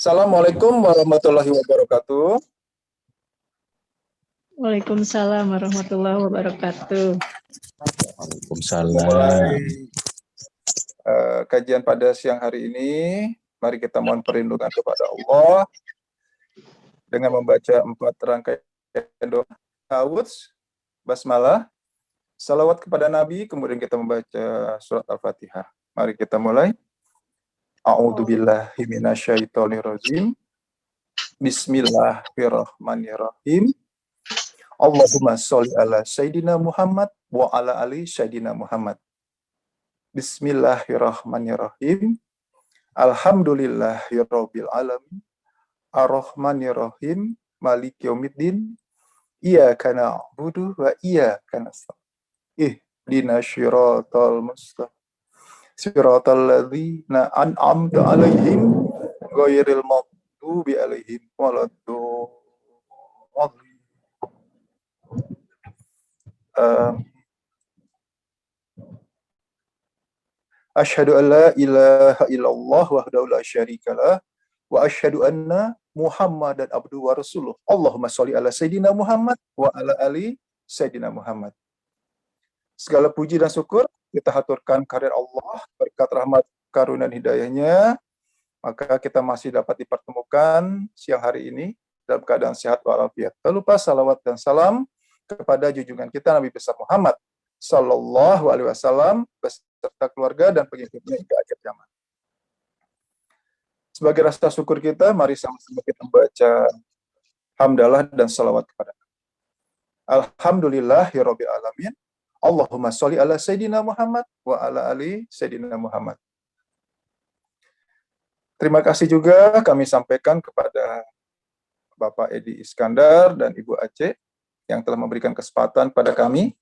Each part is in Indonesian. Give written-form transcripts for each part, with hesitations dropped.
Assalamualaikum warahmatullahi wabarakatuh. Waalaikumsalam warahmatullahi wabarakatuh. Kita mulai kajian pada siang hari ini. Mari kita mohon perlindungan kepada Allah dengan membaca 4 rangkaian doa ta'awudz, basmalah, salawat kepada Nabi, kemudian kita membaca surat Al-Fatihah. Mari kita mulai. A'udzubillahi minasyaitonirrajim. Bismillahirrahmanirrahim. Allahumma sholli ala Sayyidina Muhammad wa ala ali Sayyidina Muhammad. Bismillahirrahmanirrahim. Alhamdulillahirabbil alamin. Arrahmanirrahim. Maliki yaumiddin. Iyyaka na'budu wa iyyaka nasta'in. Ihdinas siratal mustaqim. Siratal ladzina an'amta 'alaihim ghairil maghdubi 'alaihim waladdallin. Asyhadu an la ilaha illallah wahdahu la syarikalah wa asyhadu anna Muhammadan abduhu wa rasuluh. Allahumma sholli ala Sayyidina Muhammad wa ala ali Sayyidina Muhammad. Segala puji dan syukur kita haturkan kehadirat Allah, berkat rahmat karunia dan hidayahnya, maka kita masih dapat dipertemukan siang hari ini dalam keadaan sehat walafiat. Tak lupa salawat dan salam kepada junjungan kita Nabi besar Muhammad Sallallahu Alaihi Wasallam beserta keluarga dan pengikutnya hingga akhir zaman. Sebagai rasa syukur kita, mari sama-sama kita membaca hamdalah dan salawat kepada Alhamdulillahirabbil alamin. Allahumma sholli ala Sayyidina Muhammad wa ala ali Sayyidina Muhammad. Terima kasih juga kami sampaikan kepada Bapak Edi Iskandar dan Ibu Aceh yang telah memberikan kesempatan pada kami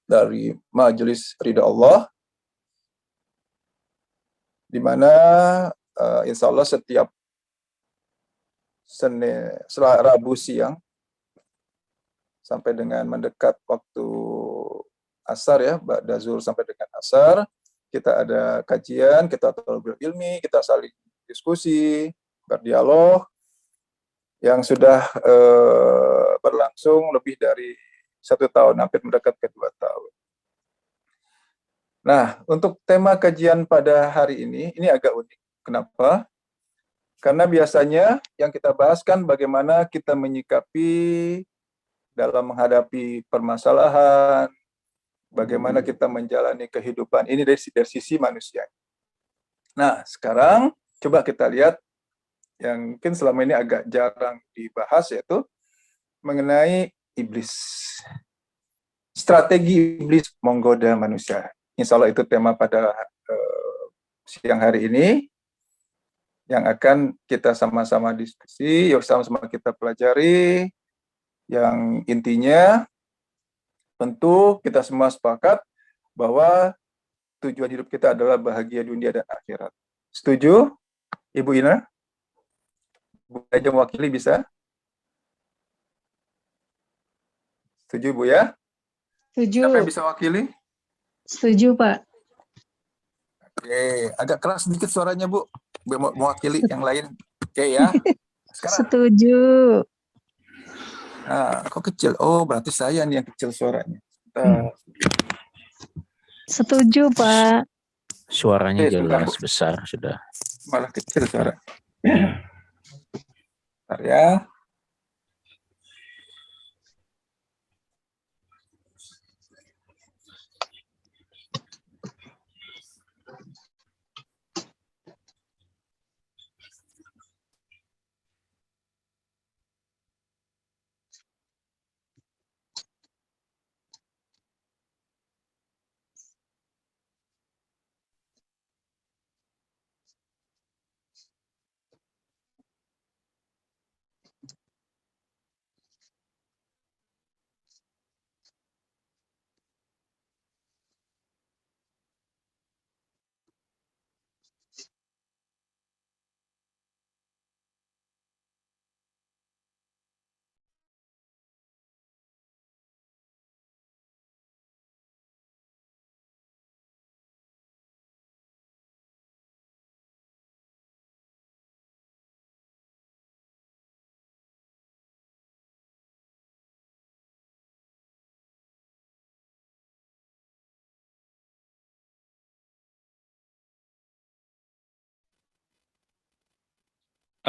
dari Majelis Ridha Allah, di mana insya Allah setiap Rabu siang sampai dengan mendekat waktu asar ya, ba'da zuhur sampai dengan asar, kita ada kajian, kita talabul ilmi, kita saling diskusi, berdialog, yang sudah berlangsung lebih dari 1 tahun, hampir mendekat ke 2 tahun. Nah, untuk tema kajian pada hari ini agak unik. Kenapa? Karena biasanya yang kita bahas kan bagaimana kita menyikapi dalam menghadapi permasalahan, bagaimana kita menjalani kehidupan ini dari sisi manusia. Nah, sekarang coba kita lihat yang mungkin selama ini agak jarang dibahas, yaitu mengenai iblis. Strategi iblis menggoda manusia. Insya Allah itu tema pada siang hari ini yang akan kita sama-sama diskusi, yuk sama-sama kita pelajari, yang intinya tentu kita semua sepakat bahwa tujuan hidup kita adalah bahagia dunia dan akhirat. Setuju, Ibu Ina? Bu aja mewakili bisa? Setuju, Bu ya? Setuju. Siapa yang bisa wakili? Setuju, Pak. Oke, agak keras sedikit suaranya, Bu. Mewakili yang lain. Oke ya. Sekarang. Setuju. Nah, kok kecil? Oh, berarti saya nih yang kecil suaranya. Setuju, Pak. Suaranya jelas, besar sudah. Malah kecil suara. Bentar ya.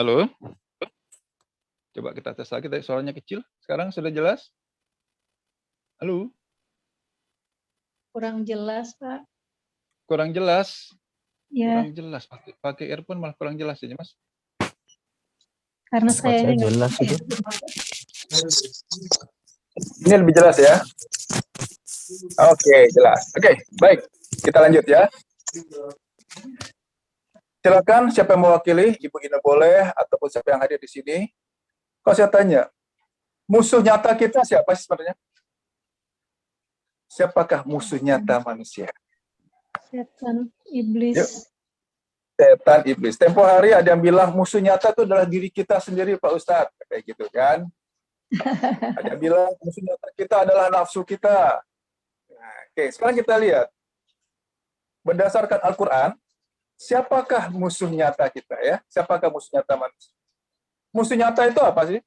Halo? Coba kita tes lagi, tadi suaranya kecil. Sekarang sudah jelas? Halo? Kurang jelas, Pak. Kurang jelas? Ya, Kurang jelas. Pakai earphone malah kurang jelas ini, Mas. karena Buat saya saya nggak jelas pakai itu. Ini lebih jelas ya? Oke, jelas. Oke, baik. Kita lanjut ya. Silakan siapa yang mewakili, Ibu Ina boleh, ataupun siapa yang hadir di sini. Kalau saya tanya, musuh nyata kita siapa sih sebenarnya? Siapakah musuh nyata manusia? setan, iblis. Yuk. Setan, iblis. Tempo hari ada yang bilang musuh nyata itu adalah diri kita sendiri, Pak Ustadz. Kayak gitu kan. Ada yang bilang musuh nyata kita adalah nafsu kita. Nah, oke, sekarang kita lihat. Berdasarkan Al-Quran, siapakah musuh nyata kita ya? Siapakah musuh nyata manusia? Musuh nyata itu apa sih?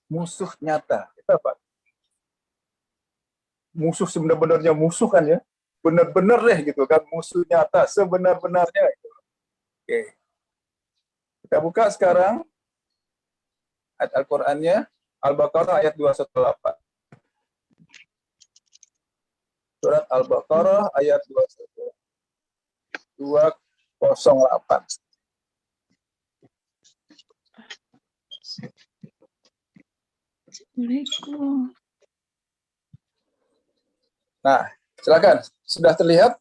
Musuh nyata. Itu apa? Musuh sebenar-benarnya musuh kan ya? Benar-benar deh gitu kan, musuh nyata sebenar-benarnya. Gitu. Oke. Kita buka sekarang ayat Al-Qur'annya, Al-Baqarah ayat 218. Surat Al-Baqarah ayat 208. Assalamualaikum. Nah, silakan. Sudah terlihat?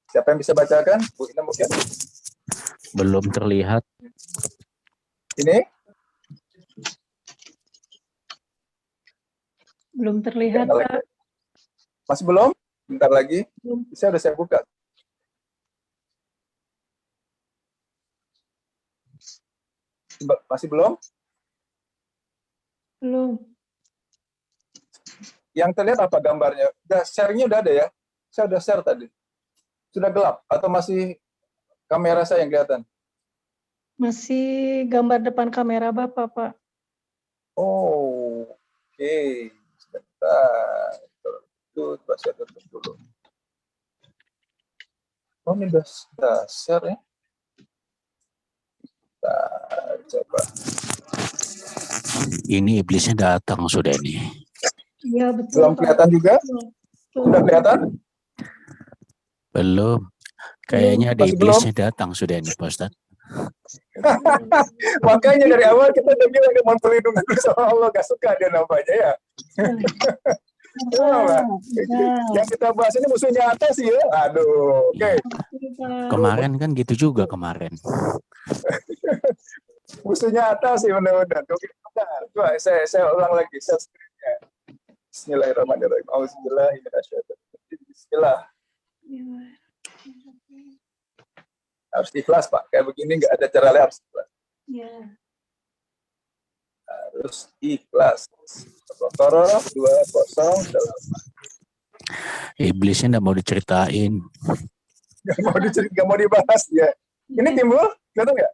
Siapa yang bisa bacakan? Bu Ina mungkin? Belum terlihat. Ini? Belum terlihat, Bentar Pak. lagi. Masih belum? Bentar lagi. Belum. Saya buka. Masih belum? Belum. Yang terlihat apa gambarnya? Share-nya udah ada ya? Saya udah share tadi. Sudah gelap atau masih kamera saya yang kelihatan? Masih gambar depan kamera Bapak, Pak. Oh, oke. Sebentar. Itu coba saya tutup dulu. Oh, ini udah share ya? Nah, coba. Ini iblisnya datang sudah ini. Iya, betul, Belum Pak. kelihatan juga? Betul. Udah kelihatan? Belum. Kayaknya ada Masih belum? iblisnya datang sudah ini, Pak Ustadz. Makanya dari awal kita udah bilang dia mohon perlindungan sama Allah, gak suka dia nampaknya ya. Yang kita bahas ini musuh nyata sih ya. Aduh, oke. Kemarin kan gitu juga kemarin. Musuh nyata sih benar-benar. Oke, coba saya ulang lagi. Bismillahirrahmanirrahim. Auzubillahiminasyaitonirrajim. Bismillah. Harus ikhlas, Pak. Kayak begini nggak ada cara lain, harus ikhlas. Ya. Harus ikhlas. Al-Baqarah 208. Iblisnya nggak mau diceritain. Nggak mau dibahas ya. Ini timbul, kelihatan nggak?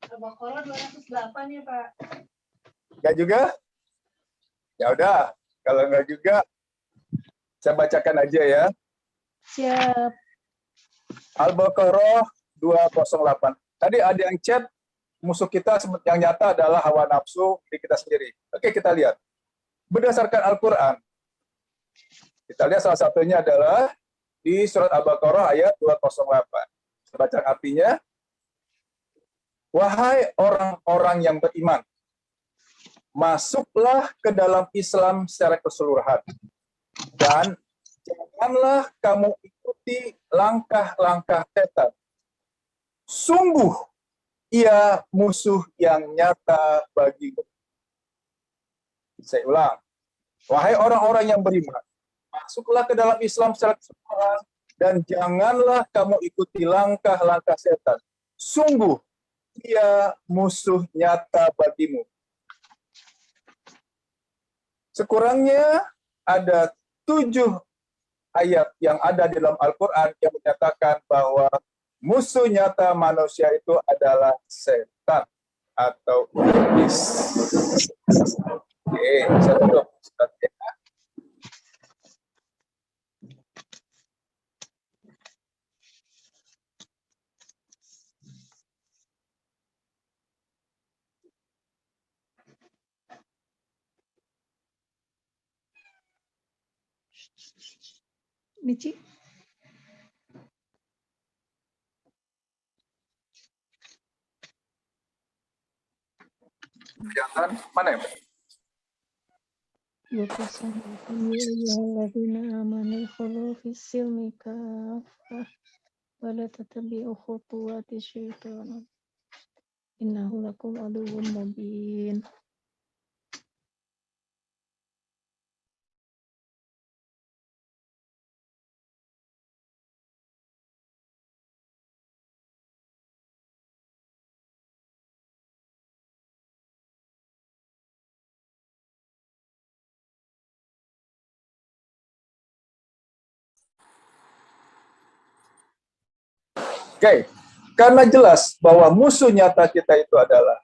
Al-Baqarah 208 ya, Pak. Nggak juga? Ya udah, kalau nggak juga, saya bacakan aja ya. Siap. Al-Baqarah 208. Tadi ada yang chat, musuh kita yang nyata adalah hawa nafsu di kita sendiri. Oke, kita lihat. Berdasarkan Al-Quran, kita lihat salah satunya adalah di surat Al-Baqarah ayat 208. Saya baca artinya. Wahai orang-orang yang beriman, masuklah ke dalam Islam secara keseluruhan. Dan janganlah kamu ikuti langkah-langkah setan. Sungguh, ia musuh yang nyata bagimu. Saya ulang. Wahai orang-orang yang beriman, masuklah ke dalam Islam secara keseluruhan dan janganlah kamu ikuti langkah-langkah setan. Sungguh, ia musuh nyata bagimu. Sekurangnya ada 7 ayat yang ada di dalam Al-Quran yang menyatakan bahwa musuh nyata manusia itu adalah setan atau iblis. Oke, saya tutup. Michi. Kelihatan mana ya? Yuqasamkum ya ayyuhalladzina amanu khulu fis-silmi kaffah wa la tattabi'u khutuwati syaitan innahu lakum aduwwun mubin. Oke, karena jelas bahwa musuh nyata kita itu adalah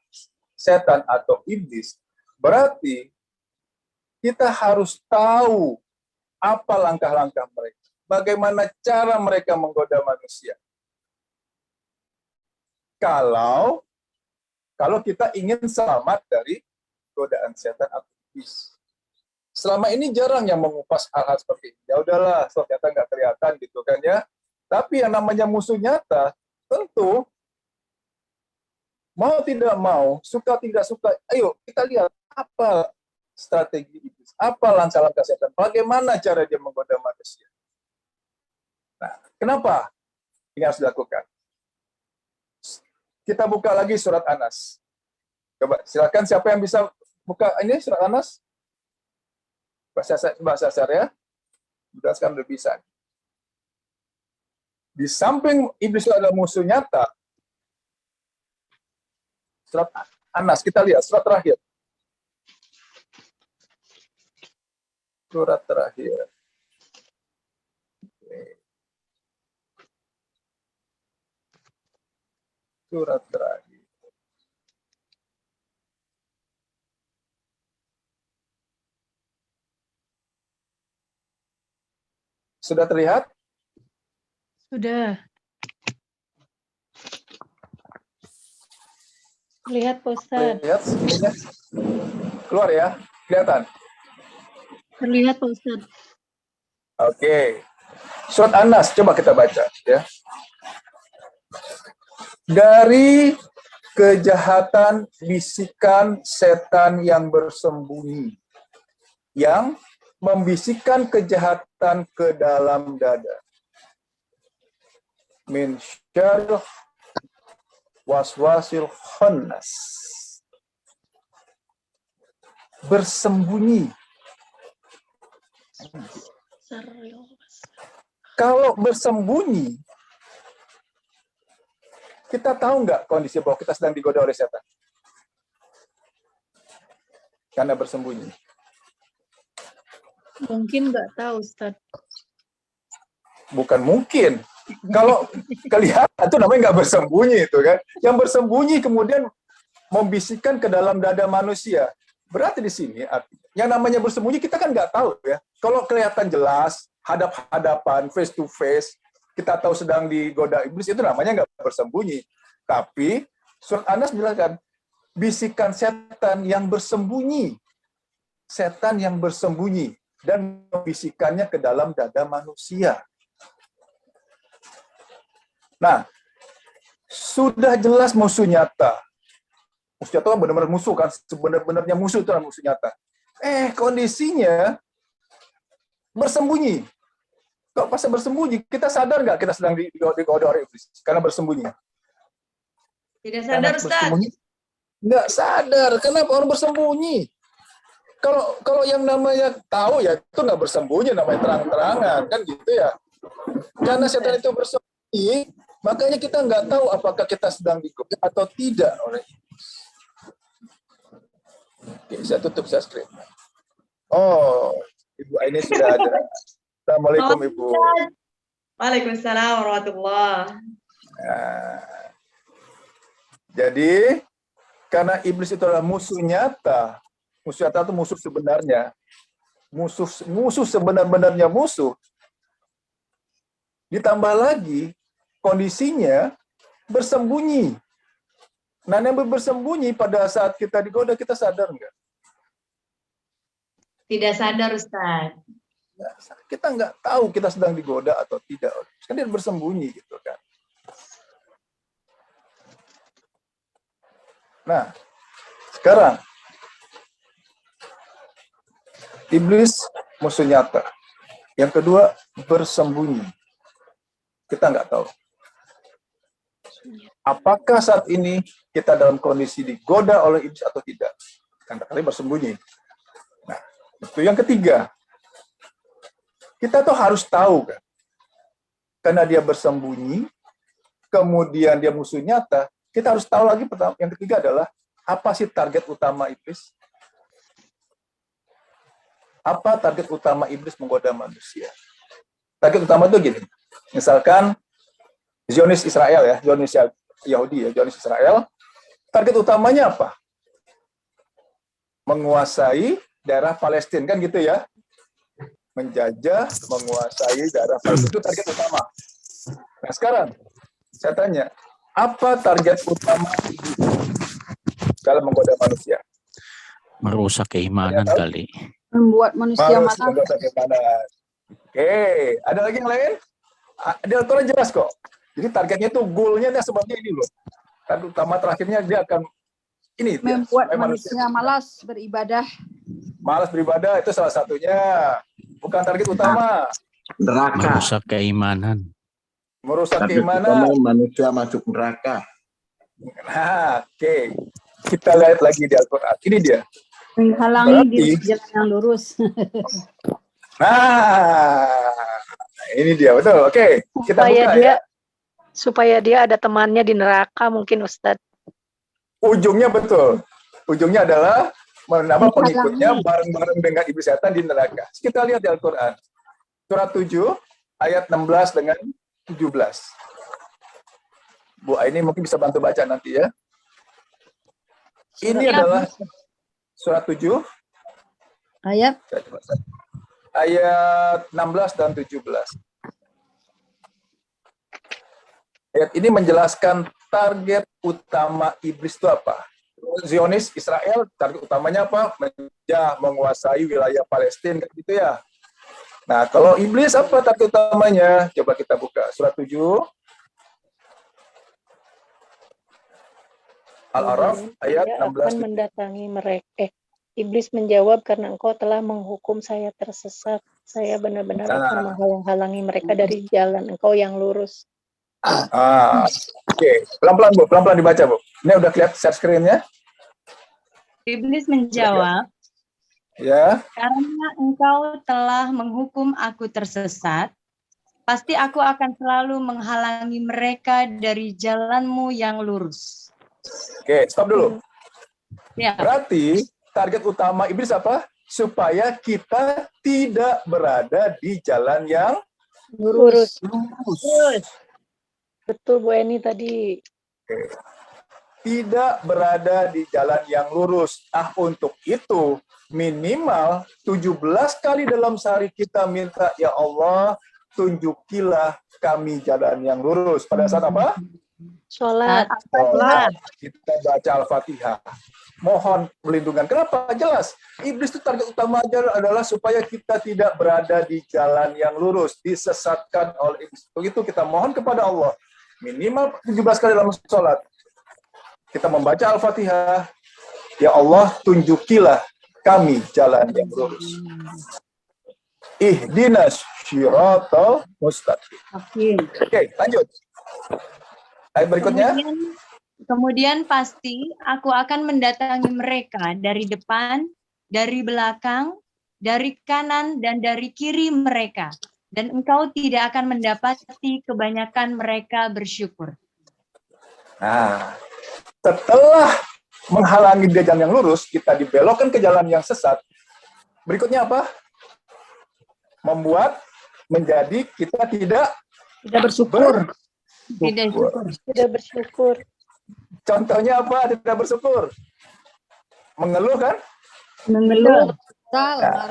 setan atau iblis, berarti kita harus tahu apa langkah-langkah mereka, bagaimana cara mereka menggoda manusia. Kalau kita ingin selamat dari godaan setan atau iblis. Selama ini jarang yang mengupas hal-hal seperti ini. Ya udahlah, ternyata nggak kelihatan gitu kan ya. Tapi yang namanya musuh nyata, tentu mau tidak mau, suka tidak suka, ayo kita lihat apa strategi iblis, apa langkah-langkah setan, bagaimana cara dia menggoda manusia. Nah, kenapa ini harus dilakukan? Kita buka lagi surat Anas. Coba silakan siapa yang bisa buka ini surat Anas? Bahasa syariah, jelaskan udah bisa. Di samping iblis itu adalah musuh nyata, surat Anas, kita lihat surat terakhir. Surat terakhir. Surat terakhir. Sudah terlihat? Sudah. Lihat Pak Ustadz. Lihat, keluar ya, kelihatan. Terlihat Pak Ustadz. Oke. Surat Anas, coba kita baca ya. Dari kejahatan bisikan setan yang bersembunyi, yang membisikkan kejahatan ke dalam dada. Min syarr waswasil khannas. Bersembunyi. Kalau bersembunyi, kita tahu nggak kondisi bahwa kita sedang digoda oleh setan? Karena bersembunyi. Mungkin nggak tahu Ustadz. Bukan mungkin. Kalau kelihatan itu namanya nggak bersembunyi itu kan. Yang bersembunyi kemudian membisikkan ke dalam dada manusia. Berarti di sini artinya yang namanya bersembunyi kita kan nggak tahu ya. Kalau kelihatan jelas, hadap-hadapan, face to face, kita tahu sedang digoda iblis, itu namanya nggak bersembunyi. Tapi surat Anas bilang bisikan setan yang bersembunyi. Setan yang bersembunyi dan membisikannya ke dalam dada manusia. Nah, sudah jelas musuh nyata. Musuh nyata kan benar-benar musuh kan, sebenar-benarnya musuh itu musuh nyata. Kondisinya bersembunyi. Kalau pas bersembunyi, kita sadar nggak kita sedang digoda oleh iblis? Karena bersembunyi. Tidak sadar, Ustaz. Nggak sadar. Kenapa orang bersembunyi? Kalau yang namanya tahu ya itu nggak bersembunyi, namanya terang-terangan kan gitu ya. Karena setan itu bersembunyi, makanya kita nggak tahu apakah kita sedang digoda atau tidak oleh iblis. Oke, saya tutup screen. Oh, Ibu ini sudah ada. Assalamualaikum Ibu. Waalaikumsalam warahmatullahi. Nah, jadi karena iblis itu adalah musuh nyata. Musuh nyata itu musuh sebenarnya. Musuh sebenar-benarnya musuh. Ditambah lagi kondisinya bersembunyi. Nah, yang bersembunyi pada saat kita digoda, kita sadar nggak? Tidak sadar, Ustaz. Kita nggak tahu kita sedang digoda atau tidak. Kan dia bersembunyi gitu kan. Nah, sekarang iblis musuh nyata. Yang kedua, bersembunyi. Kita nggak tahu. Apakah saat ini kita dalam kondisi digoda oleh iblis atau tidak? Kan kali bersembunyi. Nah, itu yang ketiga. Kita tuh harus tahu kan. Karena dia bersembunyi, kemudian dia musuh nyata, kita harus tahu lagi yang ketiga adalah apa sih target utama iblis? Apa target utama iblis menggoda manusia? Target utama itu gini. Misalkan Zionis Israel ya, Zionis Yahudi ya, Zionis Israel. Target utamanya apa? Menguasai daerah Palestina kan gitu ya. Menjajah, menguasai daerah Palestina itu target utama. Nah, sekarang saya tanya, apa target utama dalam menggoda manusia? Merusak keimanan kali. Membuat manusia malas. Oke, ada lagi yang lain? Di Al-Quran jelas kok. Jadi targetnya itu goalnya sebabnya ini loh. Target utama terakhirnya dia akan ini. Membuat manusia malas beribadah. Malas beribadah itu salah satunya. Bukan target utama. Neraka. Merusak keimanan. Merusak Target keimanan. utama manusia masuk neraka. Nah, oke. Kita lihat lagi di Al-Quran. Ini dia. Menghalangi Berarti- di jalan yang lurus. Nah, ini dia betul. Oke, kita Supaya buka dia ya. supaya dia ada temannya di neraka mungkin Ustadz. Ujungnya betul. Ujungnya adalah menambah Menghalangi. pengikutnya bareng-bareng dengan iblis setan di neraka. Kita lihat di Al-Quran. Surat 7 ayat 16 dengan 17. Bu Aini mungkin bisa bantu baca nanti ya. Ini adalah surat 7 Ayat ayat 16 dan 17. Ayat ini menjelaskan target utama iblis itu apa. Zionis Israel, target utamanya apa? Menguasai wilayah Palestina, gitu ya. Nah, kalau iblis apa target utamanya? Coba kita buka surat 7 Al-A'raf ayat Dia akan 16. mendatangi mereka. Iblis menjawab, karena engkau telah menghukum saya tersesat. Saya benar-benar akan menghalang-halangi mereka dari jalan engkau yang lurus. Oke. Pelan-pelan Bu, pelan-pelan dibaca Bu. Ini udah kelihatan share screen-nya? Iblis menjawab, Ya. karena engkau telah menghukum aku tersesat, pasti aku akan selalu menghalangi mereka dari jalanmu yang lurus. Oke, stop dulu. Ya, Berarti target utama iblis apa? Supaya kita tidak berada di jalan yang Lurus. lurus. Betul Bu Eni tadi. Tidak berada di jalan yang lurus. Untuk itu minimal 17 kali dalam sehari kita minta, ya Allah, tunjukilah kami jalan yang lurus. Pada saat apa? Sholat. Sholat. Kita baca Al-Fatihah. Mohon perlindungan. Kenapa? Jelas. Iblis itu target utama adalah supaya kita tidak berada di jalan yang lurus, disesatkan oleh iblis. Begitu kita mohon kepada Allah. Minimal 17 kali dalam sholat. Kita membaca Al-Fatihah. Ya Allah, tunjukilah kami jalan yang lurus. Ihdinas syiratal mustaqim. Oke, lanjut. Ayat berikutnya. Kemudian pasti aku akan mendatangi mereka dari depan, dari belakang, dari kanan, dan dari kiri mereka. Dan engkau tidak akan mendapati kebanyakan mereka bersyukur. Nah, setelah menghalangi dia jalan yang lurus, kita dibelokkan ke jalan yang sesat. Berikutnya apa? Membuat menjadi kita tidak bersyukur. Tidak syukur. Tidak bersyukur. Contohnya apa? Tidak bersyukur. Mengeluh kan? Mengeluh, marah.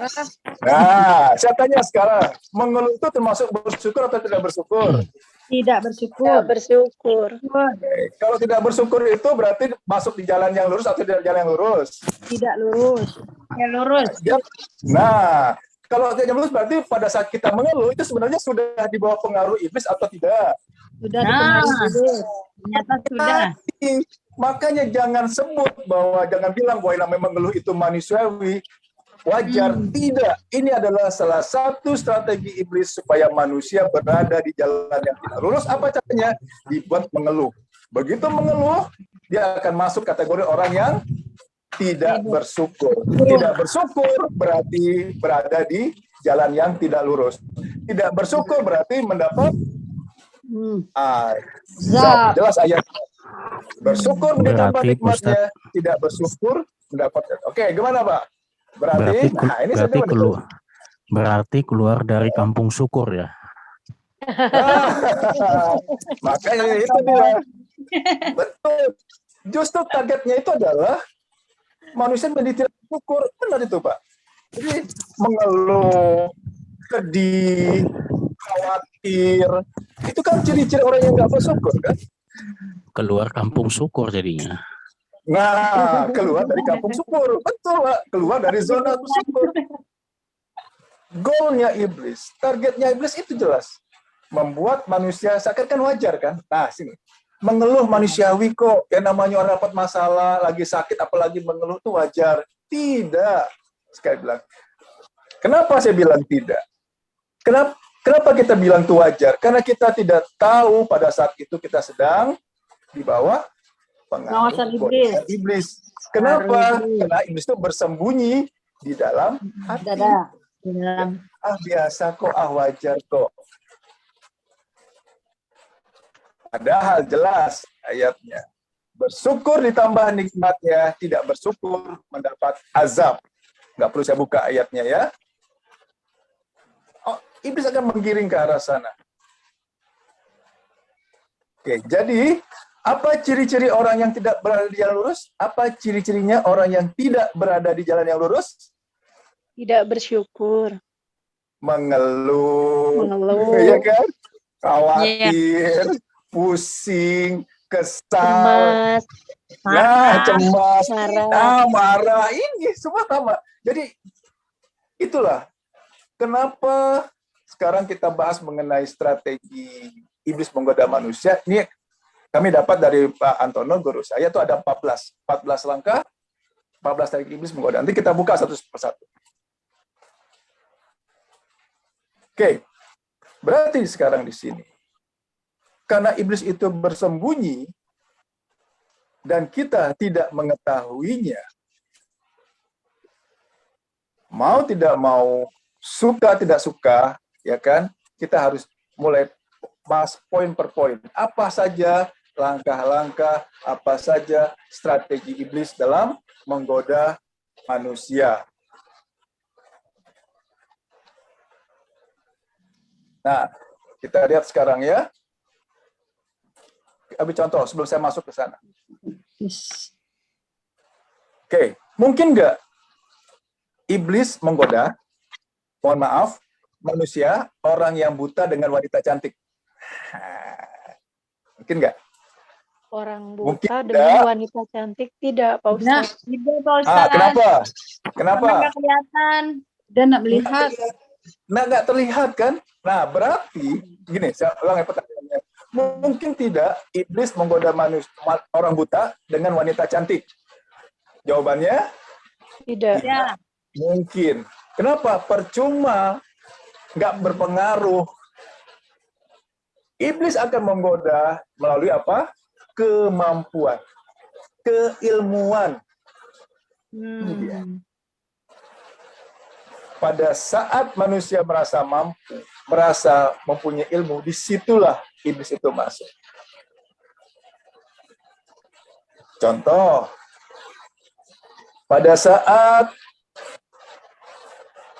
Nah, saya tanya sekarang, mengeluh itu termasuk bersyukur atau tidak bersyukur? Tidak bersyukur. Tidak bersyukur. Kalau tidak bersyukur itu berarti masuk di jalan yang lurus atau di jalan yang lurus? Tidak lurus. Ya lurus. Nah, Kalau tidak lurus berarti pada saat kita mengeluh itu sebenarnya sudah di bawah pengaruh iblis atau tidak? Sudah dipengaruhi iblis. Ternyata sudah. Makanya jangan sebut bahwa, jangan bilang bahwa yang namanya mengeluh itu manusiawi, wajar. Tidak. Ini adalah salah satu strategi iblis supaya manusia berada di jalan yang tidak lurus. Apa caranya? Dibuat mengeluh. Begitu mengeluh, dia akan masuk kategori orang yang tidak bersyukur. Tidak bersyukur berarti berada di jalan yang tidak lurus. Tidak bersyukur berarti mendapat azab. Jelas ayat. Bersyukur ditambah Berarti, nikmatnya, tidak bersyukur mendapat. Oke, gimana Pak? Berarti keluar dari kampung syukur ya. Makanya itu dia. Betul. Justru targetnya itu adalah manusia menjadi tidak bersyukur. Benar itu Pak. Jadi mengeluh, sedih, khawatir, itu kan ciri-ciri orang yang nggak bersyukur kan? Keluar kampung syukur jadinya. Nah, keluar dari kampung syukur. Betul, Pak. Keluar dari zona bersyukur. Goalnya iblis, targetnya iblis itu jelas. Membuat manusia seakan-akan wajar kan? Nah, sini. Mengeluh manusiawi kok. Yang namanya orang dapat masalah, lagi sakit, apalagi mengeluh itu wajar. Tidak. Sekali bilang. Kenapa saya bilang tidak? Kenapa kita bilang itu wajar? Karena kita tidak tahu pada saat itu kita sedang di bawah Pengawasan pengaruh iblis. Kenapa? Karena iblis itu bersembunyi di dalam hati. Biasa kok, wajar kok. Padahal jelas ayatnya. Bersyukur ditambah nikmatnya, tidak bersyukur mendapat azab. Nggak perlu saya buka ayatnya ya. Iblis akan menggiring ke arah sana. Oke, jadi apa ciri-ciri orang yang tidak berada di jalan lurus? Apa ciri-cirinya orang yang tidak berada di jalan yang lurus? Tidak bersyukur. Mengeluh. Ya kan? Khawatir, pusing, kesal, cemas, marah. Ini semua sama. Jadi itulah kenapa sekarang kita bahas mengenai strategi iblis menggoda manusia. Ini kami dapat dari Pak Antono, guru saya, itu ada 14 langkah, 14 strategi iblis menggoda. Nanti kita buka satu persatu. Oke, berarti sekarang di sini, karena iblis itu bersembunyi dan kita tidak mengetahuinya, mau tidak mau, suka tidak suka, ya kan? Kita harus mulai bahas poin per poin. Apa saja langkah-langkah, apa saja strategi iblis dalam menggoda manusia. Nah, kita lihat sekarang ya. Ambil contoh sebelum saya masuk ke sana. Oke, mungkin nggak iblis menggoda, mohon maaf, manusia, orang yang buta dengan wanita cantik? Mungkin nggak? Orang buta dengan wanita cantik tidak, Pak Ustaz. Tidak, Pak Ustaz. Kenapa? Kenapa? Nggak kelihatan. Dan nggak melihat. Nggak terlihat kan? Nah, berarti gini, saya ulangi pertanyaannya. Mungkin tidak iblis menggoda manusia, orang buta dengan wanita cantik? Jawabannya? Tidak. Ya. Mungkin. Kenapa? Percuma, nggak berpengaruh. Iblis akan menggoda melalui apa? Kemampuan, keilmuan. Pada saat manusia merasa mampu, merasa mempunyai ilmu, disitulah iblis itu masuk. Contoh, pada saat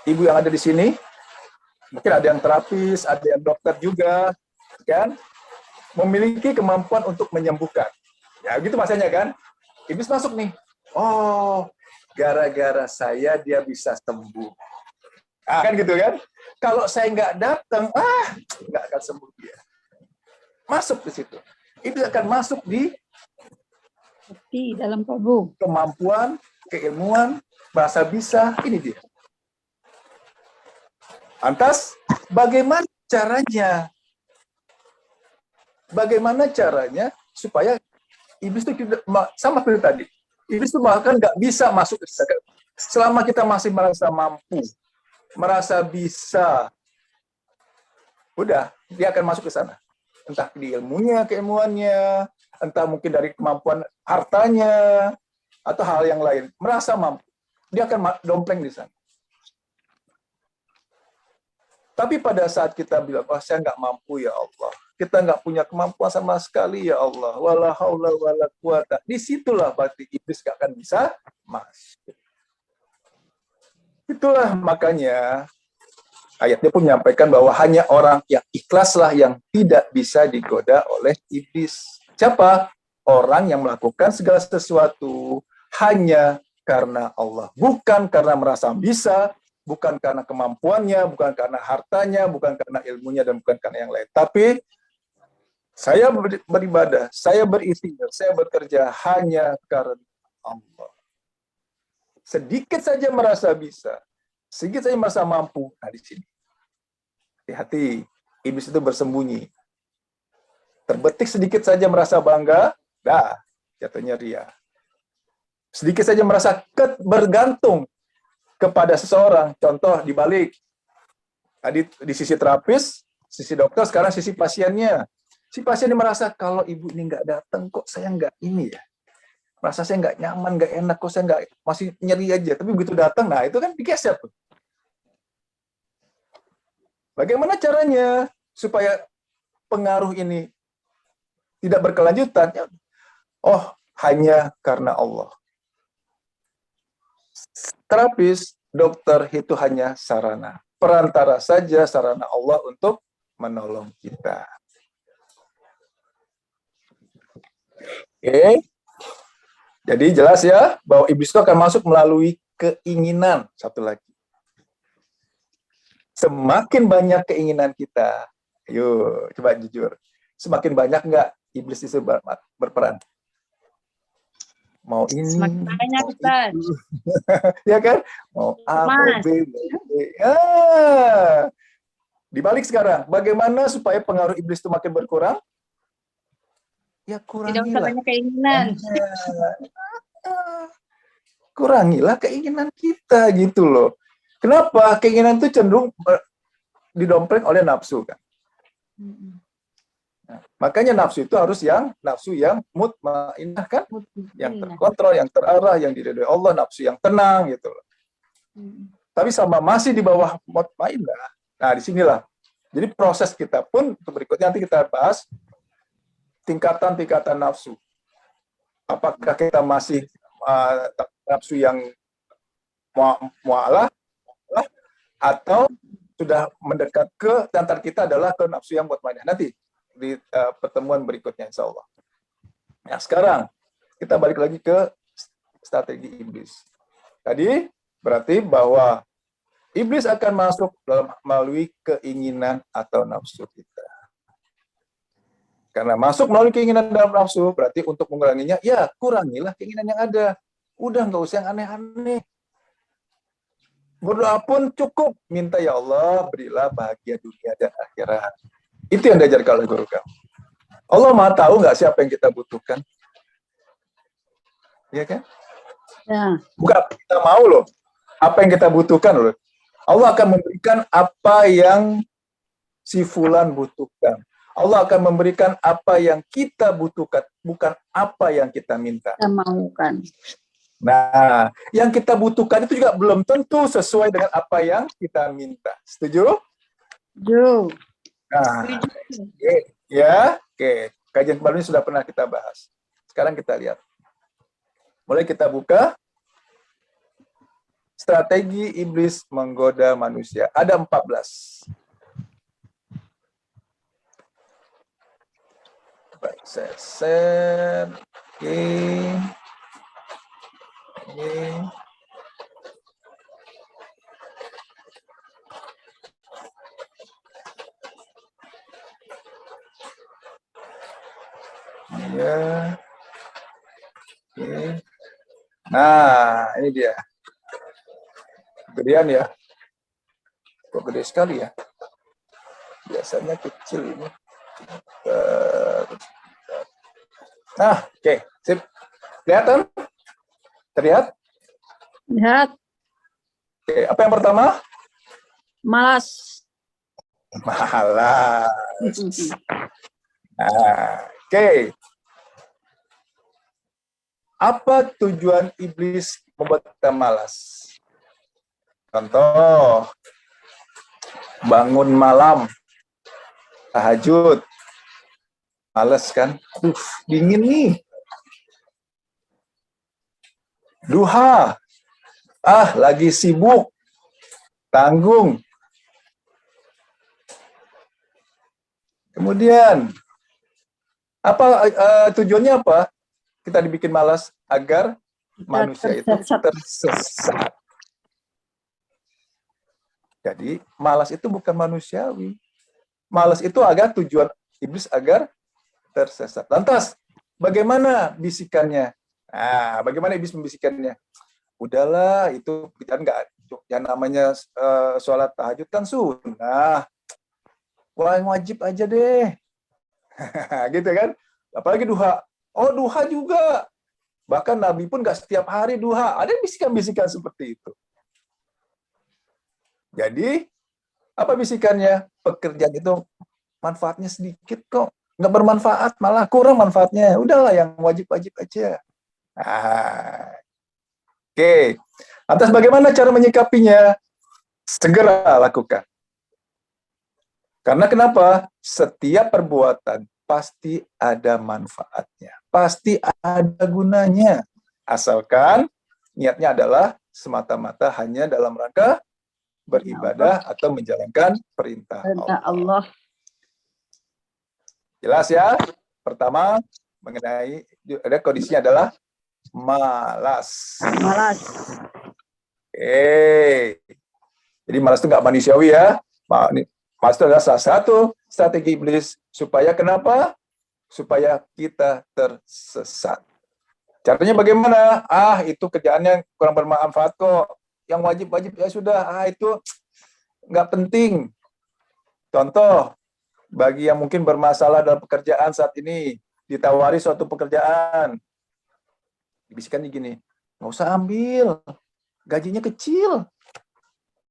ibu yang ada di sini, mungkin ada yang terapis, ada yang dokter juga, kan? Memiliki kemampuan untuk menyembuhkan. Ya, gitu masanya kan? Iblis masuk nih. Oh, gara-gara saya dia bisa sembuh. Kan gitu kan? Kalau saya nggak datang, nggak akan sembuh dia. Masuk ke situ. Iblis akan masuk di dalam tubuh. Kemampuan, keilmuan, bahasa bisa, ini dia. Lantas, bagaimana caranya? Bagaimana caranya supaya iblis itu tidak sama seperti tadi. Iblis itu bahkan nggak bisa masuk ke sana. Selama kita masih merasa mampu, merasa bisa, udah dia akan masuk ke sana. Entah di ilmunya, keilmuannya, entah mungkin dari kemampuan hartanya, atau hal yang lain. Merasa mampu, dia akan dompleng di sana. Tapi pada saat kita bilang, oh saya nggak mampu ya Allah, kita nggak punya kemampuan sama sekali ya Allah, wala haula wala quwata, disitulah berarti iblis nggak akan bisa masuk. Itulah makanya ayatnya pun menyampaikan bahwa hanya orang yang ikhlaslah yang tidak bisa digoda oleh iblis. Siapa? Orang yang melakukan segala sesuatu hanya karena Allah, bukan karena merasa bisa, bukan karena kemampuannya, bukan karena hartanya, bukan karena ilmunya, dan bukan karena yang lain. Tapi saya beribadah, saya berikhtiar, saya bekerja hanya karena Allah. Sedikit saja merasa bisa, sedikit saja merasa mampu. Nah, di sini hati-hati, iblis itu bersembunyi. Terbetik sedikit saja merasa bangga, dah jatuhnya ria. Sedikit saja merasa bergantung kepada seseorang, contoh dibalik. Tadi di sisi terapis, sisi dokter, sekarang sisi pasiennya. Si pasien ini merasa kalau ibu ini nggak datang, kok saya nggak ini ya. Merasa saya nggak nyaman, nggak enak, kok saya nggak, masih nyeri aja. Tapi begitu datang, nah itu kan digeser tuh. Bagaimana caranya supaya pengaruh ini tidak berkelanjutan? Oh, hanya karena Allah. Terapis, dokter itu hanya sarana. Perantara saja sarana Allah untuk menolong kita. Oke. Jadi jelas ya, bahwa iblis itu akan masuk melalui keinginan. Satu lagi. Semakin banyak keinginan kita, yuk coba jujur, semakin banyak nggak iblis itu berperan? Mau ini, Semakin banyak, mau Ustaz. itu. Ya kan? Mau A, mau Mas. B, mau B. Dibalik sekarang, bagaimana supaya pengaruh iblis itu makin berkurang? Ya Tidak kurangilah. usah banyak keinginan. Kurangilah keinginan kita gitu loh. Kenapa? Keinginan itu cenderung didompleng oleh nafsu kan. Nah, makanya nafsu itu harus nafsu yang mutmainnah kan, yang terkontrol, yang terarah, yang diridhoi Allah, nafsu yang tenang gitu loh. Tapi sama masih di bawah mutmainnah. Nah, disinilah. Jadi proses kita pun berikutnya nanti kita bahas tingkatan-tingkatan nafsu. Apakah kita masih nafsu yang mu'alah atau sudah mendekat ke antar kita adalah ke nafsu yang mutmainnah. Nanti di pertemuan berikutnya insya Allah. Nah, sekarang kita balik lagi ke strategi iblis. Tadi berarti bahwa iblis akan masuk melalui keinginan atau nafsu kita. Karena masuk melalui keinginan dalam nafsu, berarti untuk menguranginya, ya kurangilah keinginan yang ada. Udah nggak usah yang aneh-aneh. Berdoa pun cukup. Minta ya Allah, berilah bahagia dunia dan akhirat. Itu yang diajarkan oleh guru kamu. Allah Maha tahu nggak siapa yang kita butuhkan? Iya kan? Ya. Bukan kita mau loh. Apa yang kita butuhkan loh. Allah akan memberikan apa yang si fulan butuhkan. Allah akan memberikan apa yang kita butuhkan, bukan apa yang kita minta. Kita maukan. Nah, yang kita butuhkan itu juga belum tentu sesuai dengan apa yang kita minta. Setuju? Setuju. Nah, ya, oke. Kajian kemarin ini sudah pernah kita bahas. Sekarang kita lihat. Mulai kita buka. Strategi iblis menggoda manusia. Ada 14. Baik, saya share. Oke. Ya. Oke. Nah, ini dia. Gedean ya. Kok gede sekali ya? Biasanya kecil ini. Nah, oke, sip. Kelihatan? Terlihat? Lihat. Oke, apa yang pertama? Malas. Malas. Nah, oke. Apa tujuan iblis membuat kita malas? Contoh, bangun malam, tahajud, males kan? Aduh, dingin nih. Duha, lagi sibuk, tanggung. Kemudian, apa tujuannya apa? Kita dibikin malas agar manusia itu tersesat. Jadi, malas itu bukan manusiawi. Malas itu agar tujuan iblis agar tersesat. Lantas, bagaimana bisikannya? Nah, bagaimana iblis membisikannya? Udahlah, itu kan nggak, yang namanya sholat tahajud kan sunnah. Wah, yang wajib aja deh. Gitu kan? Apalagi duha. Oh, duha juga. Bahkan Nabi pun nggak setiap hari duha. Ada bisikan-bisikan seperti itu. Jadi, apa bisikannya? Pekerjaan itu manfaatnya sedikit kok. Nggak bermanfaat, malah kurang manfaatnya. Udahlah, yang wajib-wajib aja. Oke. Atas bagaimana cara menyikapinya? Segera lakukan. Karena kenapa? Setiap perbuatan pasti ada manfaatnya. Pasti ada gunanya. Asalkan niatnya adalah semata-mata hanya dalam rangka beribadah atau menjalankan perintah Allah. Jelas ya? Pertama, mengenai ada kondisinya adalah malas. Malas. Jadi malas itu nggak manusiawi ya. Malas itu adalah salah satu strategi iblis supaya kenapa? Supaya kita tersesat. Caranya bagaimana? Itu kerjaannya kurang bermanfaat kok. Yang wajib-wajib ya sudah, itu nggak penting. Contoh, bagi yang mungkin bermasalah dalam pekerjaan saat ini, ditawari suatu pekerjaan, dibisikan gini, nggak usah ambil, gajinya kecil.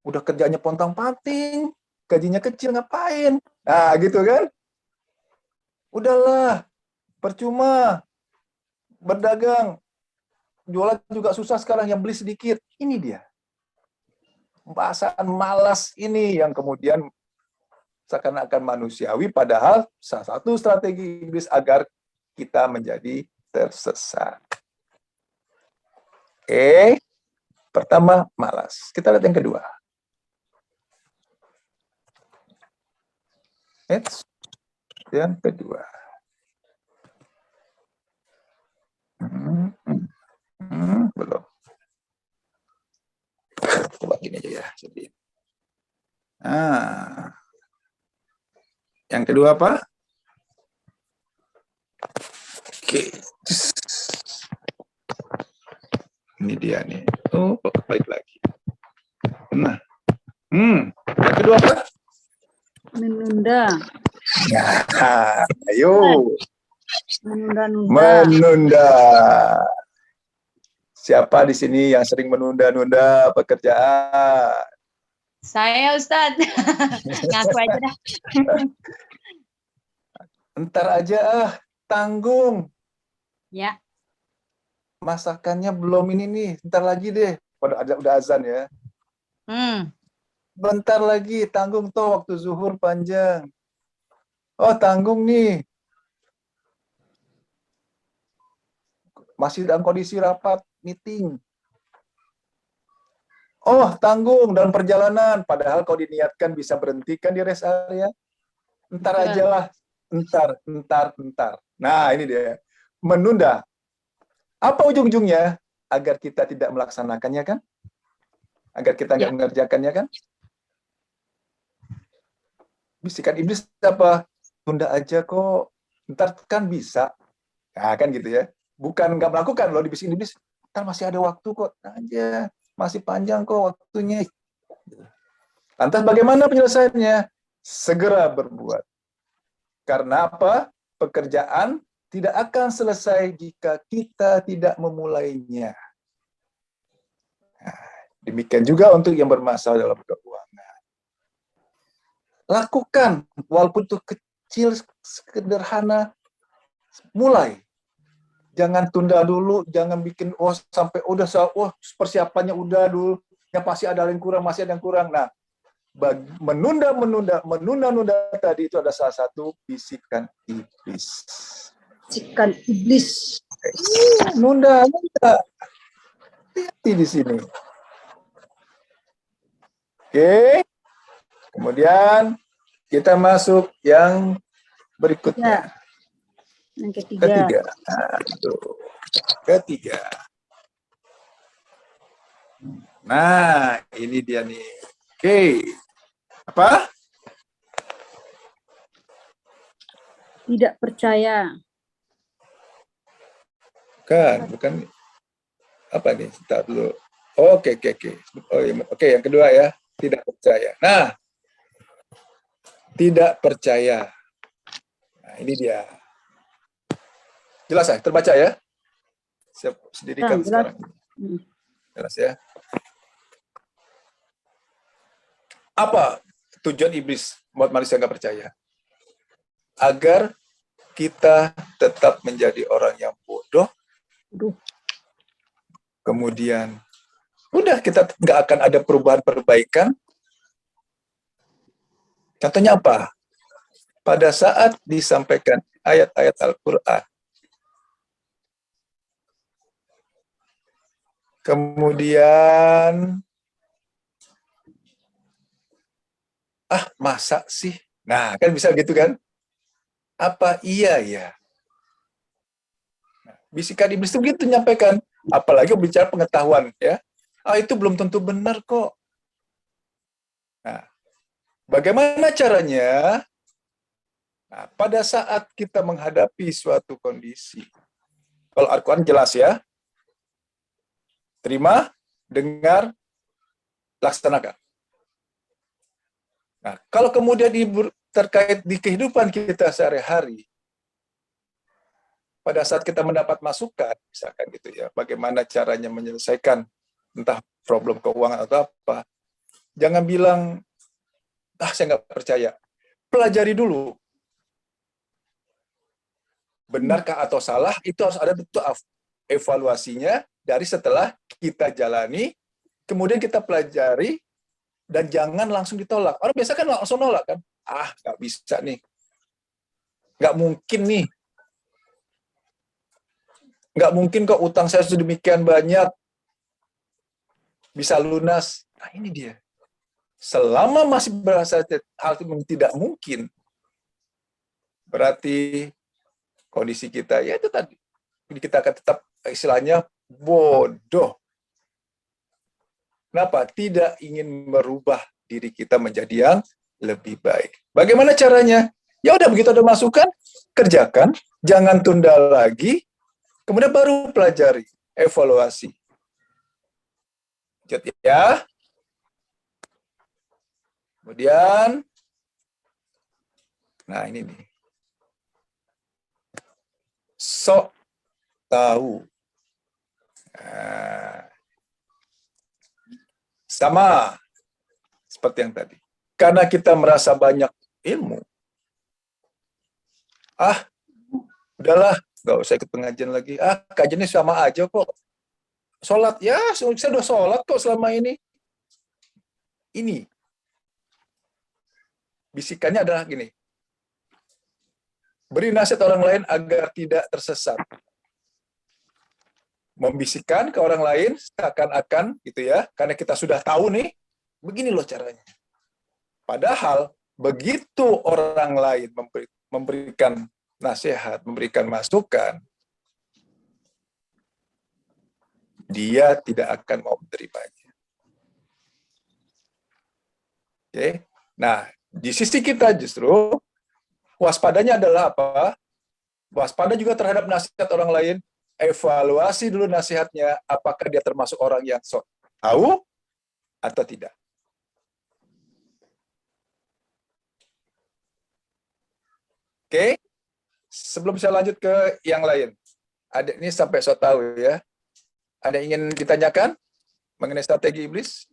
Udah kerjanya pontang-panting, gajinya kecil, ngapain? Nah, gitu kan? Udahlah, percuma. Berdagang, jualan juga susah sekarang, yang beli sedikit. Ini dia. Pembahasan malas ini yang kemudian seakan-akan manusiawi, padahal salah satu strategi iblis agar kita menjadi tersesat. Pertama, malas. Kita lihat yang kedua. Yang kedua. Belum. Coba gini aja ya. Yang kedua apa? Oke. Ini dia nih. Oh, balik lagi. Nah. Yang kedua apa? Menunda. Nah, ayo. Menunda-nunda. Menunda. Siapa di sini yang sering menunda-nunda pekerjaan? Saya, Ustadz. Ngaku aja dah. Ntar aja, tanggung. Ya. Masakannya belum ini nih, ntar lagi deh. Udah azan ya. Bentar lagi, tanggung toh waktu zuhur panjang. Oh, tanggung nih. Masih dalam kondisi rapat, meeting. Oh, tanggung dalam perjalanan. Padahal kalau diniatkan bisa berhentikan di rest area. Ntar aja lah. Ntar. Nah, ini dia. Menunda. Apa ujung-ujungnya? Agar kita tidak melaksanakannya kan? Agar kita nggak mengerjakannya kan? Bisikan iblis apa? Tunda aja kok. Ntar kan bisa. Nah, kan gitu ya. Bukan nggak melakukan loh, dibisikin iblis. Ntar masih ada waktu kok. Nah, aja. Masih panjang kok waktunya. Lantas bagaimana penyelesaiannya? Segera berbuat. Karena apa? Pekerjaan tidak akan selesai jika kita tidak memulainya. Nah, demikian juga untuk yang bermasalah dalam keuangan. Lakukan, walaupun itu kecil, sederhana, mulai. Jangan tunda dulu, jangan bikin sampai udah persiapannya udah dulu, yang pasti ada yang kurang, masih ada yang kurang. Nah, menunda tadi itu ada salah satu bisikan iblis. Bisikan iblis. Nunda. Hati di sini. Oke. Kemudian kita masuk yang berikutnya. Yang ketiga. Nah, itu. Ketiga. Nah, ini dia nih. Oke. Apa? Tidak percaya. Bukan. Apa nih? Bentar dulu. Oke. Oh, iya. Oke, yang kedua ya. Tidak percaya. Nah, tidak percaya. Nah, ini dia. Jelas ya? Terbaca ya? Saya sendirikan sekarang. Jelas ya? Apa tujuan iblis buat manusia nggak percaya? Agar kita tetap menjadi orang yang bodoh. Kemudian, udah kita nggak akan ada perubahan-perbaikan. Contohnya apa? Pada saat disampaikan ayat-ayat Al-Quran, kemudian, masa sih? Nah, kan bisa gitu kan? Apa iya ya? Nah, bisikan iblis itu begitu menyampaikan. Apalagi bicara pengetahuan, ya. Itu belum tentu benar kok. Nah, bagaimana caranya? Nah, pada saat kita menghadapi suatu kondisi, kalau Al-Quran jelas ya, terima, dengar, laksanakan. Nah, kalau kemudian terkait di kehidupan kita sehari-hari, pada saat kita mendapat masukan, misalkan gitu ya, bagaimana caranya menyelesaikan entah problem keuangan atau apa, jangan bilang, saya nggak percaya. Pelajari dulu. Benarkah atau salah, itu harus ada bentuk evaluasinya dari setelah kita jalani, kemudian kita pelajari, dan jangan langsung ditolak. Orang biasa kan langsung nolak kan? Nggak bisa nih. Nggak mungkin nih. Nggak mungkin kok utang saya sedemikian banyak bisa lunas. Nah, ini dia. Selama masih berasa hal itu tidak mungkin, berarti kondisi kita, ya itu tadi. Kita akan tetap istilahnya bodoh. Kenapa? Tidak ingin merubah diri kita menjadi yang lebih baik. Bagaimana caranya? Ya udah, begitu ada masukan, kerjakan, jangan tunda lagi, kemudian baru pelajari, evaluasi. Lanjut ya. Kemudian, nah ini nih. Sok tahu. Nah, sama seperti yang tadi. Karena kita merasa banyak ilmu. Udahlah, nggak usah ikut pengajian lagi. Kajiannya sama aja kok. Sholat, ya saya udah sholat kok selama ini. Ini. Bisikannya adalah gini. Beri nasihat orang lain agar tidak tersesat. Membisikkan ke orang lain seakan-akan gitu ya, karena kita sudah tahu nih, begini loh caranya. Padahal begitu orang lain memberikan nasihat, memberikan masukan, dia tidak akan mau menerimanya. Oke. Nah, di sisi kita justru waspadanya adalah apa? Waspada juga terhadap nasihat orang lain. Evaluasi dulu nasihatnya, apakah dia termasuk orang yang sok tahu atau tidak. Oke, sebelum saya lanjut ke yang lain, ada ini sampai so tahu ya. Ada yang ingin ditanyakan mengenai strategi iblis?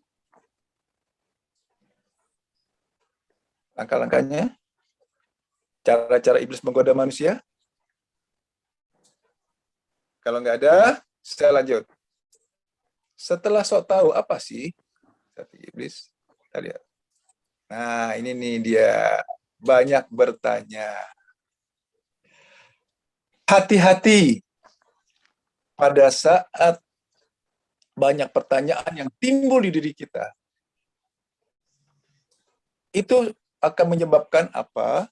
Langkah-langkahnya, cara-cara iblis menggoda manusia? Kalau nggak ada, saya lanjut. Setelah sok tahu apa sih strategi iblis, kita lihat. Nah, ini nih dia banyak bertanya. Hati-hati pada saat banyak pertanyaan yang timbul di diri kita. Itu akan menyebabkan apa?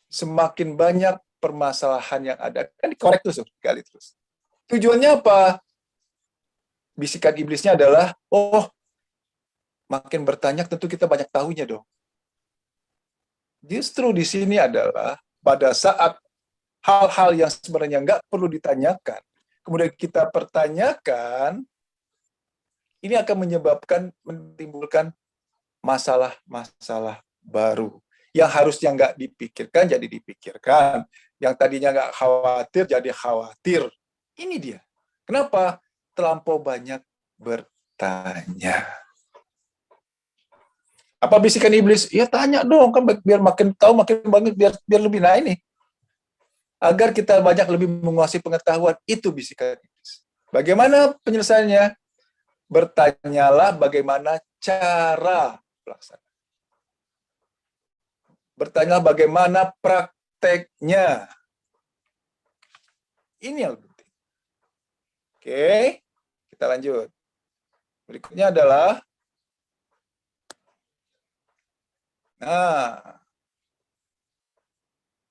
Semakin banyak permasalahan yang ada. Kan dikorek terus sekali terus. Tujuannya apa? Bisikan iblisnya adalah, oh, makin bertanya tentu kita banyak tahunya dong. Justru di sini adalah pada saat hal-hal yang sebenarnya nggak perlu ditanyakan, kemudian kita pertanyakan, ini akan menimbulkan masalah-masalah baru. Yang harusnya nggak dipikirkan, jadi dipikirkan. Yang tadinya nggak khawatir, jadi khawatir. Ini dia. Kenapa? Terlampau banyak bertanya. Apa bisikan iblis? Ya tanya dong, kan biar makin tahu, makin banyak, biar lebih. Nah ini. Agar kita banyak lebih menguasai pengetahuan, itu bisikan iblis. Bagaimana penyelesaiannya? Bertanyalah bagaimana cara pelaksanaan. Bertanyalah bagaimana prakteknya. Ini yang penting. Oke, kita lanjut. Berikutnya adalah, nah,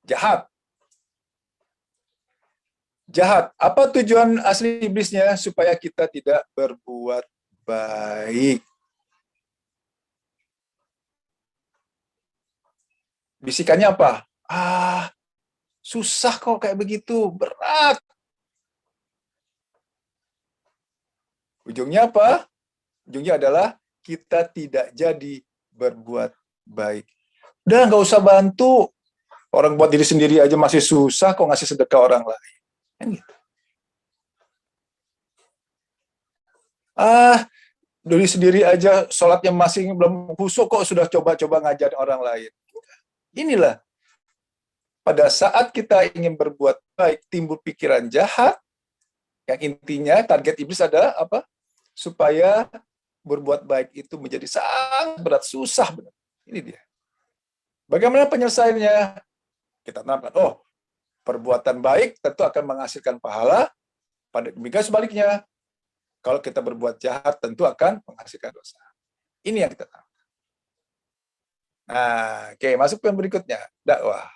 jahat. Jahat. Apa tujuan asli iblisnya? Supaya kita tidak berbuat baik. Bisikannya apa? Ah, susah kok kayak begitu, berat. Ujungnya apa? Ujungnya adalah kita tidak jadi berbuat baik. Udah nggak usah bantu. Orang buat diri sendiri aja masih susah, kok ngasih sedekah orang lain. Kan gitu. Ah, diri sendiri aja sholatnya masih belum khusyuk, kok sudah coba-coba ngajar orang lain. Inilah, pada saat kita ingin berbuat baik, timbul pikiran jahat, yang intinya target iblis adalah apa? Supaya berbuat baik itu menjadi sangat berat, susah benar. Ini dia. Bagaimana penyelesaiannya? Kita tanamkan, oh, perbuatan baik tentu akan menghasilkan pahala, pada demikian sebaliknya, kalau kita berbuat jahat tentu akan menghasilkan dosa. Ini yang kita tahu. Nah, oke, masuk ke yang berikutnya, dakwah.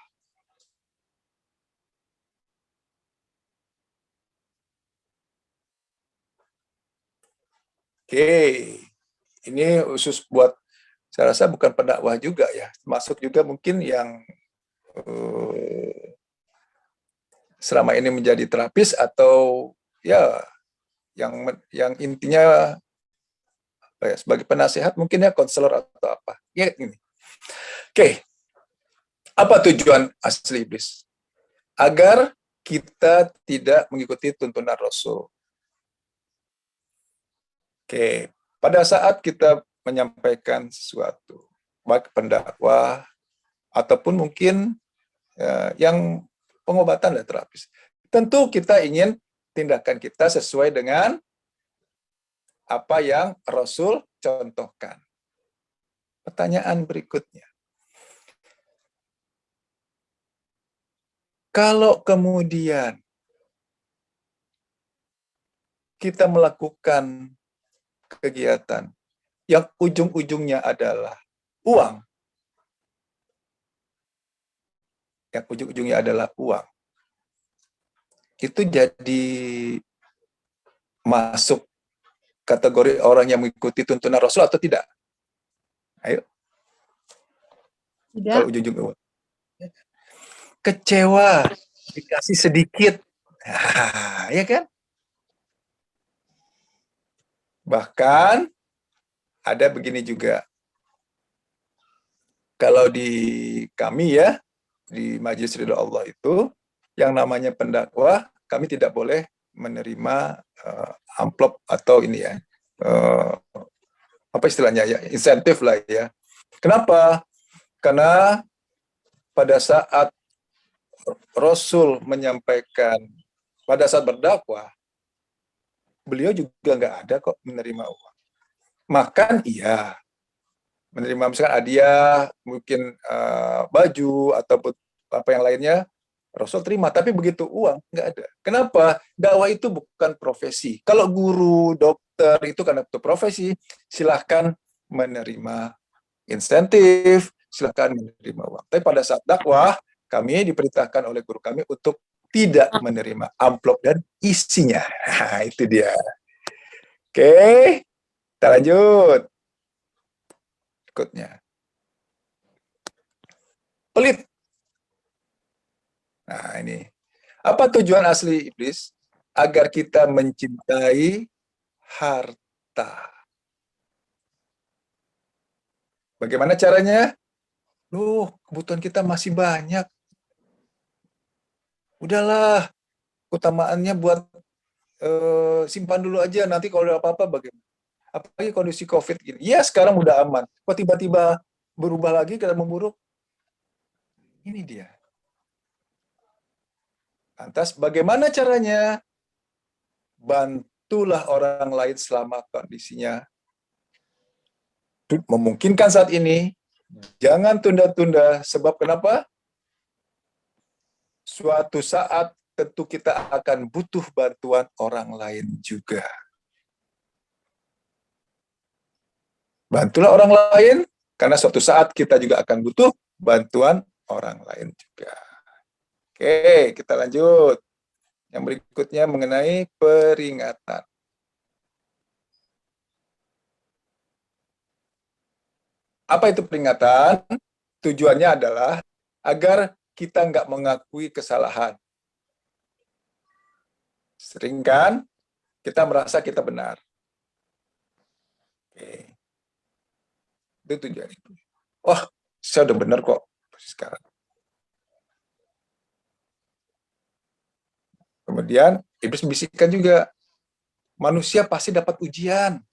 Oke, ini khusus buat, saya rasa bukan pendakwah juga ya, masuk juga mungkin yang selama ini menjadi terapis atau ya yang intinya ya, sebagai penasehat mungkin ya konselor atau apa. Ya ini. Oke. Apa tujuan asli iblis? Agar kita tidak mengikuti tuntunan Rasul. Oke, pada saat kita menyampaikan sesuatu, baik pendakwah ataupun mungkin yang pengobatan dan terapis, tentu kita ingin tindakan kita sesuai dengan apa yang Rasul contohkan. Pertanyaan berikutnya, kalau kemudian kita melakukan kegiatan yang ujung-ujungnya adalah uang, itu jadi masuk kategori orang yang mengikuti tuntunan Rasul atau tidak? Ayo. Tidak. Kalau ujung-ujung uang. Kecewa, dikasih sedikit. Nah, ya kan? Bahkan ada begini juga. Kalau di kami ya, di Majelis Ridho Allah itu, yang namanya pendakwah, kami tidak boleh menerima amplop atau ini ya, apa istilahnya ya, insentif lah ya. Kenapa? Karena pada saat Rasul menyampaikan, pada saat berdakwah, beliau juga nggak ada kok menerima uang. Makan iya, menerima misalkan hadiah, mungkin baju ataupun apa yang lainnya, Rasul terima. Tapi begitu uang nggak ada. Kenapa? Dakwah itu bukan profesi. Kalau guru, dokter itu karena itu profesi, silahkan menerima insentif, silahkan menerima uang. Tapi pada saat dakwah, kami diperintahkan oleh guru kami untuk tidak menerima amplop dan isinya. Nah, itu dia. Oke, kita lanjut. Berikutnya. Pelit. Nah, ini. Apa tujuan asli iblis? Agar kita mencintai harta. Bagaimana caranya? Loh, kebutuhan kita masih banyak. Udahlah, utamaannya buat simpan dulu aja, nanti kalau ada apa-apa bagaimana. Apalagi kondisi COVID gini. Ya, sekarang udah aman. Kok tiba-tiba berubah lagi, kita memburuk? Ini dia. Lantas, bagaimana caranya? Bantulah orang lain selama kondisinya memungkinkan saat ini. Jangan tunda-tunda. Sebab kenapa? Suatu saat tentu kita akan butuh bantuan orang lain juga. Bantulah orang lain, karena suatu saat kita juga akan butuh bantuan orang lain juga. Oke, kita lanjut. Yang berikutnya mengenai peringatan. Apa itu peringatan? Tujuannya adalah agar kita nggak mengakui kesalahan. Sering kan kita merasa kita benar. Oke. Itu tujuan itu. Oh, saya udah benar kok sekarang. Kemudian iblis membisikkan juga, manusia pasti dapat ujian.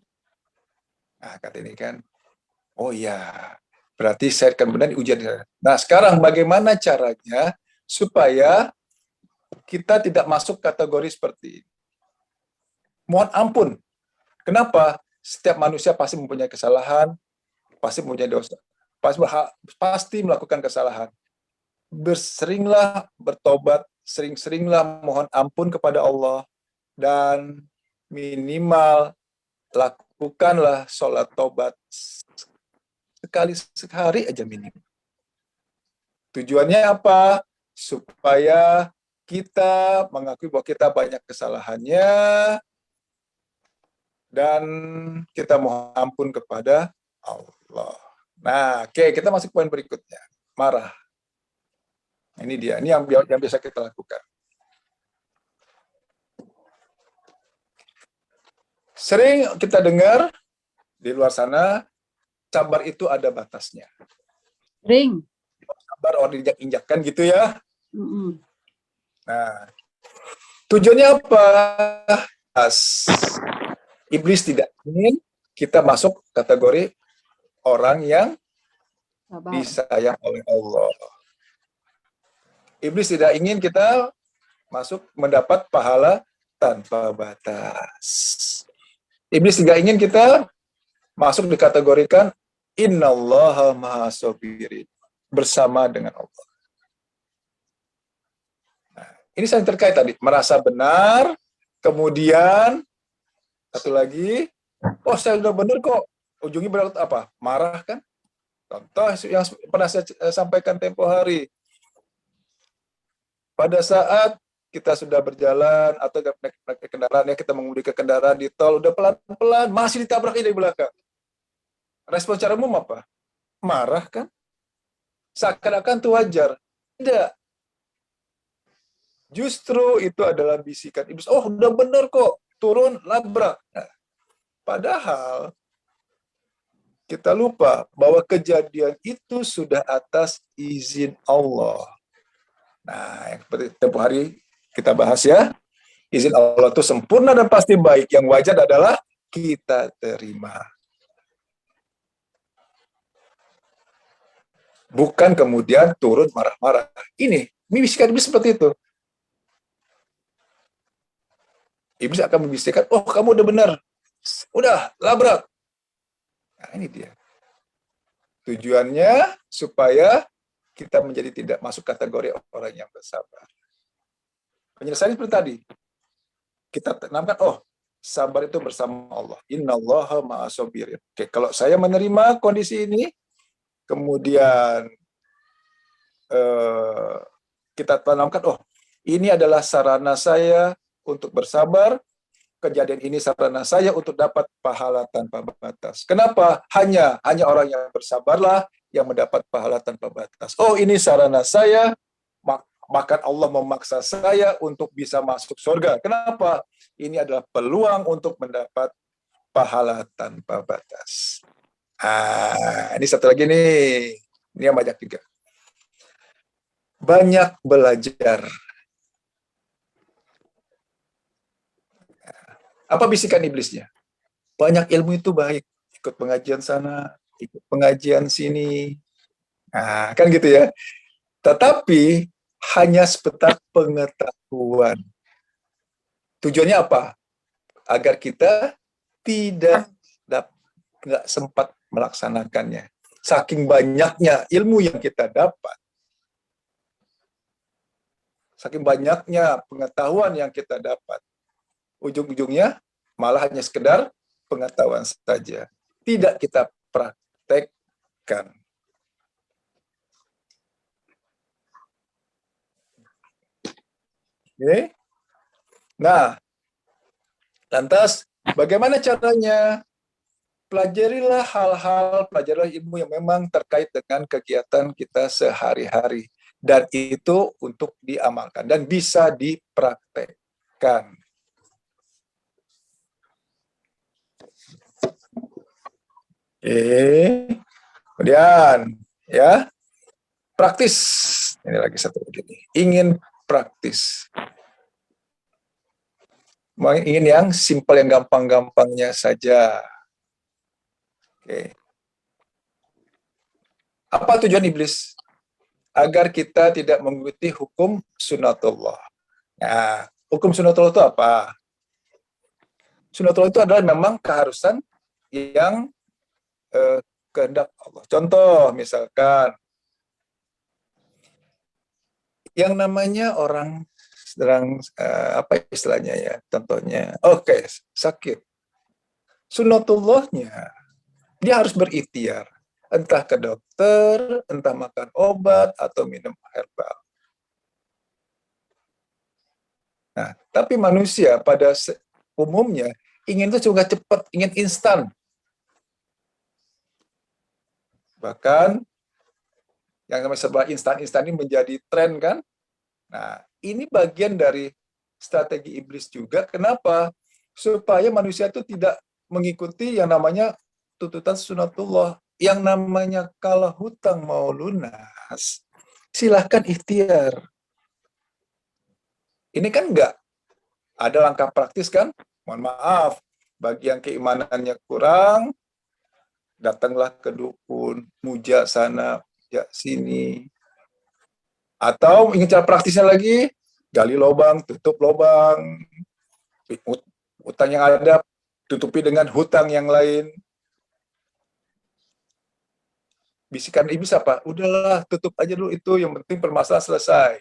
Nah, kata ini kan, oh iya, berarti saya akan benar ujian. Nah, sekarang bagaimana caranya supaya kita tidak masuk kategori seperti ini? Mohon ampun. Kenapa? Setiap manusia pasti mempunyai kesalahan, pasti mempunyai dosa, pasti melakukan kesalahan. Berseringlah bertobat, sering-seringlah mohon ampun kepada Allah, dan minimal lakukanlah sholat tobat sekali sehari aja minimal. Tujuannya apa? Supaya kita mengakui bahwa kita banyak kesalahannya dan kita mohon ampun kepada Allah. Nah, oke, kita masuk poin berikutnya. Marah. Ini dia, ini yang bisa kita lakukan. Sering kita dengar di luar sana, sabar itu ada batasnya. Ring. Sabar orang diinjak-injakkan gitu ya. Mm-mm. Nah, tujuannya apa? Iblis tidak ingin kita masuk kategori orang yang Sabar. disayang oleh Allah. Iblis tidak ingin kita masuk mendapat pahala tanpa batas. Iblis tidak ingin kita masuk dikategorikan innallaha ma'as-sabirin, bersama dengan Allah. Nah, ini yang terkait tadi, merasa benar, kemudian satu lagi, oh saya sudah benar kok, ujungnya berarti apa? Marah kan? Contoh yang pernah saya sampaikan tempo hari. Pada saat kita sudah berjalan atau naik kendaraan, ya kita mengemudi ke kendaraan di tol, udah pelan-pelan, masih ditabrak dari belakang. Respon secara umum apa? Marah kan? Seakan-akan itu wajar. Tidak. Justru itu adalah bisikan iblis. Oh, udah bener kok. Turun, labrak. Nah, padahal kita lupa bahwa kejadian itu sudah atas izin Allah. Nah, yang seperti tempoh hari kita bahas ya. Izin Allah itu sempurna dan pasti baik. Yang wajar adalah kita terima. Bukan kemudian turun marah-marah. Ini, bisikan iblis seperti itu. Iblis akan membisikkan, oh kamu udah benar. Udah, labrak. Nah, ini dia. Tujuannya supaya kita menjadi tidak masuk kategori orang yang bersabar. Penyelesaian seperti tadi. Kita tanamkan, oh, sabar itu bersama Allah. Innallaha ma'asabirin. Oke, kalau saya menerima kondisi ini, kemudian kita tanamkan, oh, ini adalah sarana saya untuk bersabar, kejadian ini sarana saya untuk dapat pahala tanpa batas. Kenapa? Hanya orang yang bersabarlah yang mendapat pahala tanpa batas. Oh, ini sarana saya, maka Allah memaksa saya untuk bisa masuk surga. Kenapa? Ini adalah peluang untuk mendapat pahala tanpa batas. Ini satu lagi nih. Ini yang banyak juga. Banyak belajar. Apa bisikan iblisnya? Banyak ilmu itu baik. Ikut pengajian sana, ikut pengajian sini. Nah, kan gitu ya. Tetapi hanya sebatas pengetahuan. Tujuannya apa? Agar kita nggak sempat melaksanakannya. Saking banyaknya ilmu yang kita dapat, saking banyaknya pengetahuan yang kita dapat, ujung-ujungnya malah hanya sekedar pengetahuan saja. Tidak kita praktekkan. Oke. Nah, lantas bagaimana caranya? Pelajarilah pelajarilah ilmu yang memang terkait dengan kegiatan kita sehari-hari. Dan itu untuk diamalkan dan bisa dipraktekkan. Kemudian ya, praktis. Ini lagi satu begini. Ingin praktis. Ingin yang simpel, yang gampang-gampangnya saja. Oke. Apa tujuan iblis? Agar kita tidak mengikuti hukum sunatullah. Nah, hukum sunatullah itu apa? Sunatullah itu adalah memang keharusan yang kehendak Allah. Contoh, misalkan, yang namanya orang sedang apa istilahnya ya? Contohnya, sakit. Sunatullahnya, dia harus berikhtiar. Entah ke dokter, entah makan obat, atau minum herbal. Nah, tapi manusia pada umumnya ingin itu juga cepat, ingin instan. Bahkan, yang namanya serba instan-instan ini menjadi tren kan? Nah, ini bagian dari strategi iblis juga. Kenapa? Supaya manusia itu tidak mengikuti yang namanya tuntutan sunatullah. Yang namanya kalau hutang mau lunas, silahkan ikhtiar. Ini kan enggak ada langkah praktis kan? Mohon maaf, bagi yang keimanannya kurang, datanglah ke dukun, muja sana, muja sini. Atau ingin cara praktisnya lagi, gali lubang, tutup lubang. Hutang yang ada, tutupi dengan hutang yang lain. Bisikan iblis apa? Udahlah, tutup aja dulu itu, yang penting permasalahan selesai.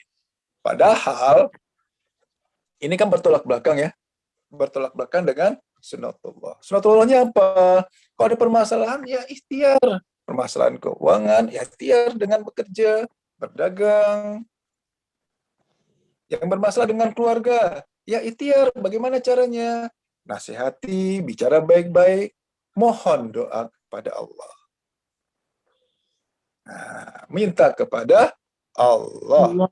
Padahal, ini kan bertolak belakang ya. Bertolak belakang dengan sunatullah. Sunatullahnya apa? Kalau ada permasalahan, ya ikhtiar. Permasalahan keuangan, ya ikhtiar dengan bekerja, berdagang. Yang bermasalah dengan keluarga, ya ikhtiar. Bagaimana caranya? Nasihati, bicara baik-baik, mohon doa kepada Allah. Nah, minta kepada Allah.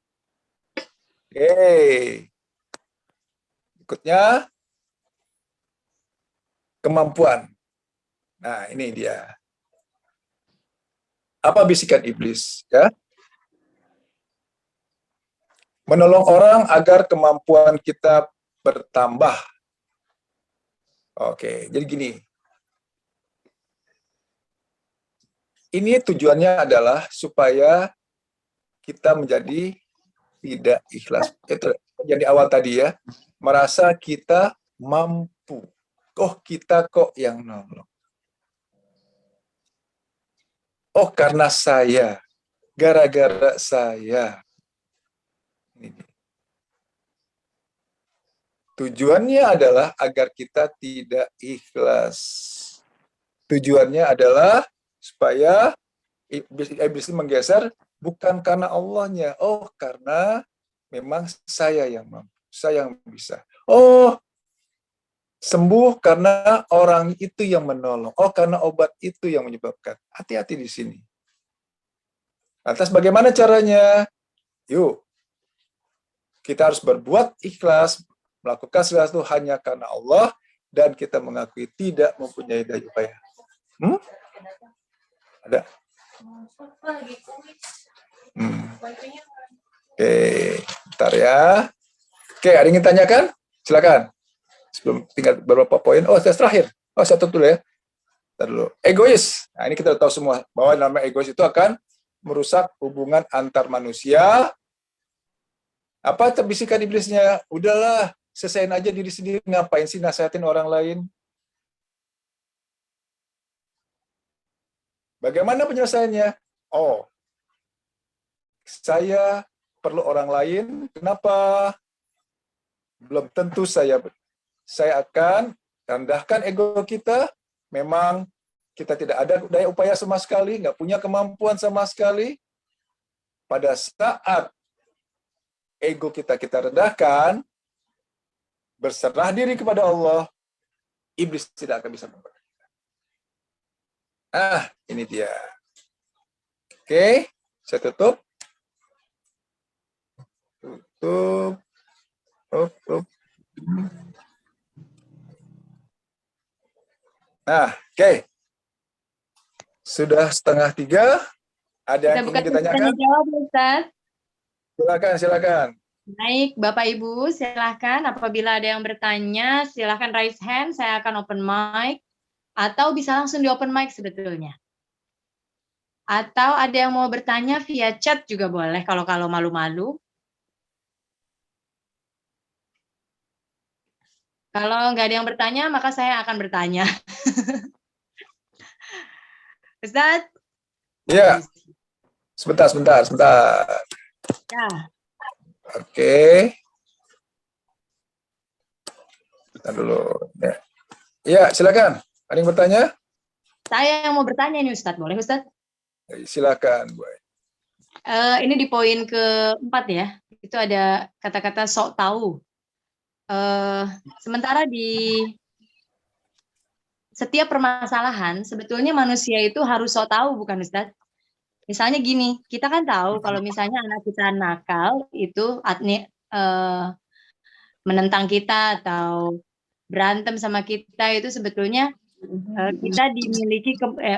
Oke. Berikutnya, kemampuan. Nah, ini dia. Apa bisikan iblis? Ya. Menolong orang agar kemampuan kita bertambah. Oke, jadi gini. Ini tujuannya adalah supaya kita menjadi tidak ikhlas. Itu yang di awal tadi ya, merasa kita mampu. Oh, kita kok yang nolong. Oh, karena saya, gara-gara saya. Tujuannya adalah agar kita tidak ikhlas. Tujuannya adalah supaya iblis menggeser bukan karena Allahnya. Oh, karena memang saya yang mampu, saya yang bisa. Oh, sembuh karena orang itu yang menolong. Oh, karena obat itu yang menyebabkan. Hati-hati di sini. Lantas bagaimana caranya? Yuk, kita harus berbuat ikhlas, melakukan sesuatu hanya karena Allah, dan kita mengakui tidak mempunyai daya upaya. Ada? Oke, bentar ya. Oke, ada yang ingin tanyakan? Silakan. Sebelum tinggal beberapa poin. Oh, tes terakhir. Oh, satu dulu ya. Bentar dulu. Egois. Nah, ini kita tahu semua bahwa nama egois itu akan merusak hubungan antar manusia. Apa terbisikan iblisnya? Udahlah, selesaiin aja diri sendiri. Ngapain sih nasihatin orang lain? Bagaimana penyelesaiannya? Oh, saya perlu orang lain. Kenapa? Belum tentu saya akan rendahkan ego kita. Memang kita tidak ada daya upaya sama sekali, nggak punya kemampuan sama sekali. Pada saat ego kita rendahkan, berserah diri kepada Allah, iblis tidak akan bisa membantu. Ini dia. Oke, saya tutup. Oke. Sudah 2:30. Ada yang ingin ditanyakan? Jawab, Ustaz. Silakan. Baik, Bapak Ibu, silakan. Apabila ada yang bertanya, silakan raise hand. Saya akan open mic. Atau bisa langsung di open mic sebetulnya. Atau ada yang mau bertanya via chat juga boleh kalau malu-malu. Kalau nggak ada yang bertanya, maka saya akan bertanya. Ustaz? Ya. Sebentar. Ya. Oke. Bentar dulu. Ya, silakan. Ada yang bertanya? Saya yang mau bertanya nih Ustaz. Boleh Ustaz? Silakan, Bu. Ini di poin ke-4 ya. Itu ada kata-kata sok tahu. Sementara di setiap permasalahan, sebetulnya manusia itu harus sok tahu, bukan Ustaz? Misalnya gini, kita kan tahu kalau misalnya anak kita nakal, itu menentang kita atau berantem sama kita, itu sebetulnya kita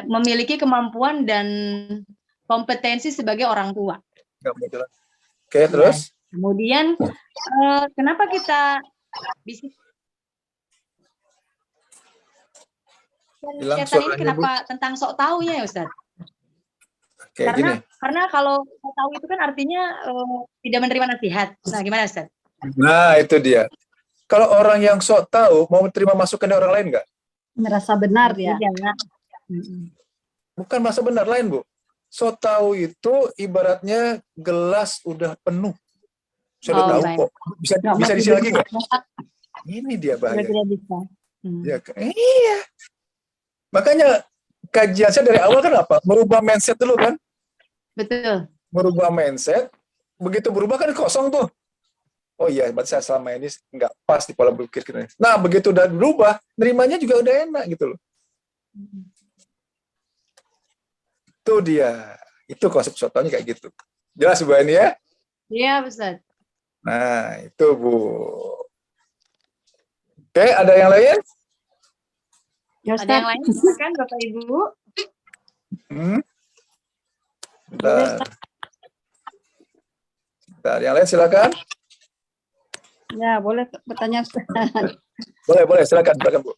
memiliki kemampuan dan kompetensi sebagai orang tua. Oke, terus? Kemudian, kenapa kita bisa setan ini kenapa tentang sok tahunya ya Ustaz? Oke, karena kalau sok tahu itu kan artinya tidak menerima nasihat. Nah, gimana Ustaz? Nah, itu dia. Kalau orang yang sok tahu mau menerima masukan dari orang lain nggak? Merasa benar ya. Bukan merasa benar lain, Bu. Sok tahu itu ibaratnya gelas udah penuh. Saya udah tahu kok. Bisa diisi lagi nggak? Ini dia bahaya. Tidak bisa. Ya, iya. Makanya kajian saya dari awal kan apa? Merubah mindset dulu kan? Betul. Merubah mindset. Begitu berubah kan kosong tuh. Oh iya, berarti saya selama ini nggak pas di pola berpikir kita. Nah, begitu udah berubah, nerimanya juga udah enak gitu loh. Itu dia. Itu konsep sotonya kayak gitu. Jelas Bu ini ya? Iya, Ustaz. Nah, itu Bu. Oke, ada yang lain? Ada yang lain? Silakan Bapak Ibu. Bentar. Bentar, yang lain silakan. Ya, boleh bertanya Ustaz. Boleh, silakan Bu.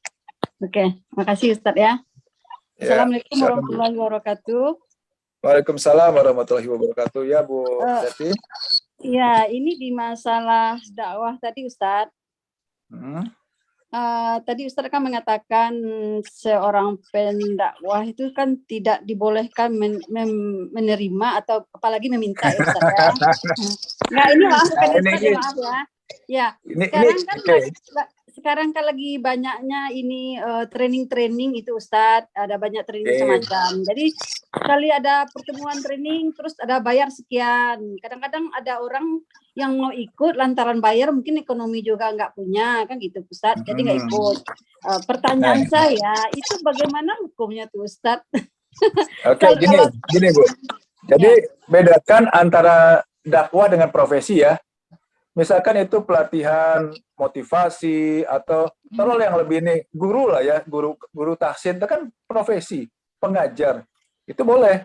Oke, makasih Ustaz ya. Ya, Assalamualaikum silakan, Bu. warahmatullahi wabarakatuh. Waalaikumsalam warahmatullahi wabarakatuh. Ya Bu Eh, Teti. Ya, ini di masalah dakwah tadi Ustaz. Tadi Ustaz kan mengatakan seorang pendakwah itu kan tidak dibolehkan menerima atau apalagi meminta ya Ustaz ya. Nah, ini maaf bukan Ustaz ya, maaf ya. Ya, sekarang kan lagi banyaknya ini training itu Ustadz, ada banyak training semacam. Jadi sekali ada pertemuan training terus ada bayar sekian. Kadang-kadang ada orang yang mau ikut lantaran bayar, mungkin ekonomi juga nggak punya kan gitu Ustadz, jadi nggak ikut. Pertanyaan saya itu bagaimana hukumnya tuh Ustadz? Oke, gini Bu. Jadi bedakan antara dakwah dengan profesi ya. Misalkan itu pelatihan motivasi atau terlalu yang lebih ini guru lah ya, guru tahsin itu kan profesi, pengajar. Itu boleh.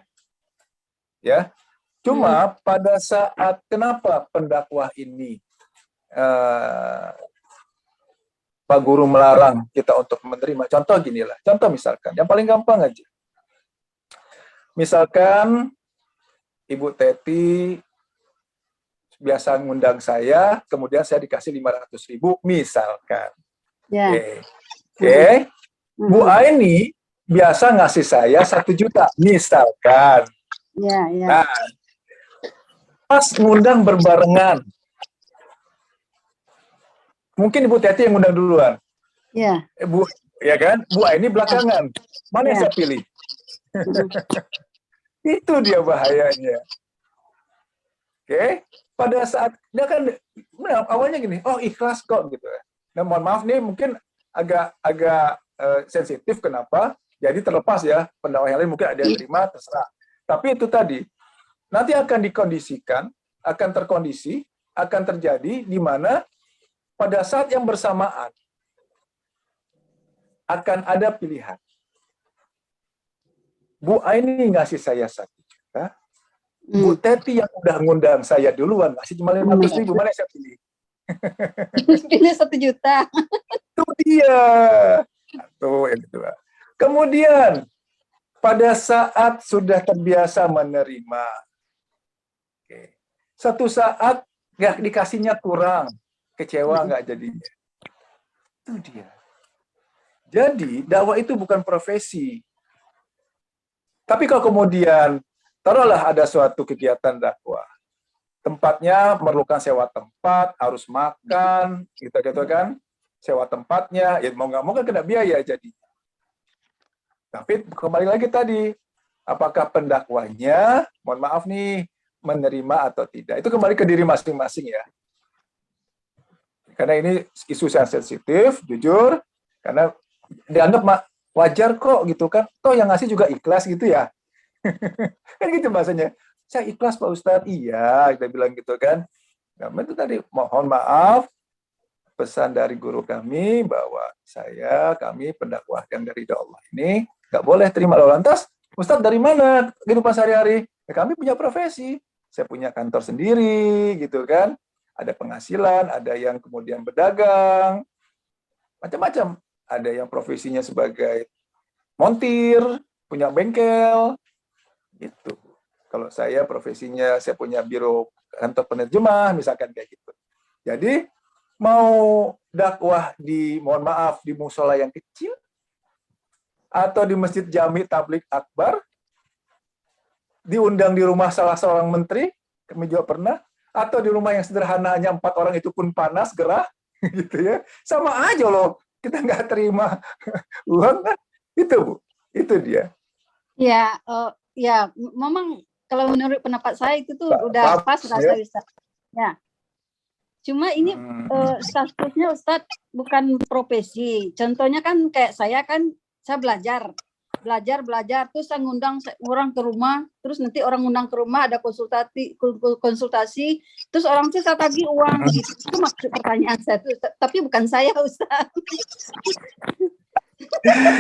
Ya. Cuma pada saat kenapa pendakwah ini Pak Guru melarang kita untuk menerima. Contoh gini lah. Contoh misalkan, yang paling gampang aja. Misalkan Ibu Teti biasa ngundang saya, kemudian saya dikasih 500.000 misalkan. Oke. Bu Aini biasa ngasih saya 1 juta misalkan. Nah, pas ngundang berbarengan, mungkin Ibu Teti yang ngundang duluan. Bu, ya kan? Bu Aini belakangan. Mana yang saya pilih? Itu dia bahayanya. Oke. Pada saat dia kan awalnya gini, oh ikhlas kok gitu ya. Nah mohon maaf nih mungkin agak sensitif, kenapa? Jadi terlepas ya, pendakwah yang lain mungkin ada yang terima, terserah. Tapi itu tadi nanti akan dikondisikan, akan terkondisi, akan terjadi di mana pada saat yang bersamaan akan ada pilihan. Bu Aini ngasih saya 1 juta. Bu Teti yang udah ngundang saya duluan masih cuma 500.000, mana saya pilih? Pilih 1 juta. Itu dia. Tuh yang kedua. Kemudian pada saat sudah terbiasa menerima, satu saat nggak dikasihnya kurang, kecewa nggak jadinya. Itu dia. Jadi dakwah itu bukan profesi. Tapi kalau kemudian taruhlah ada suatu kegiatan dakwah, tempatnya memerlukan sewa tempat, harus makan, gitu kan, sewa tempatnya, ya mau nggak mau kan kena biaya jadi. Tapi kembali lagi tadi, apakah pendakwahnya, mohon maaf nih, menerima atau tidak, itu kembali ke diri masing-masing ya. Karena ini isu yang sensitif, jujur, karena dianggap wajar kok gitu kan, toh yang ngasih juga ikhlas gitu ya. Kan gitu bahasanya, saya ikhlas Pak Ustadz, iya kita bilang gitu kan. Nah, itu tadi mohon maaf, pesan dari guru kami bahwa kami pendakwahkan dari Allah ini nggak boleh terima lalu lantas. Ustadz dari mana kehidupan sehari-hari? Ya, kami punya profesi, saya punya kantor sendiri gitu kan, ada penghasilan, ada yang kemudian berdagang, macam-macam. Ada yang profesinya sebagai montir, punya bengkel. Itu kalau saya profesinya saya punya biro kantor penerjemah misalkan kayak gitu. Jadi mau dakwah mohon maaf di musola yang kecil atau di masjid Jami Tablik Akbar, diundang di rumah salah seorang menteri, kami juga pernah, atau di rumah yang sederhana hanya 4 orang itu pun panas gerah gitu ya, sama aja loh, kita nggak terima uang kan, itu Bu, itu dia. Ya, memang kalau menurut pendapat saya itu tuh udah pas rasa Ustaz. Ya. Cuma ini statusnya Ustadz bukan profesi. Contohnya kan kayak saya belajar terus saya ngundang orang ke rumah, terus nanti orang ngundang ke rumah ada konsultasi, terus orang itu saya tagih uang gitu. Itu maksud pertanyaan saya tuh, tapi bukan saya Ustadz.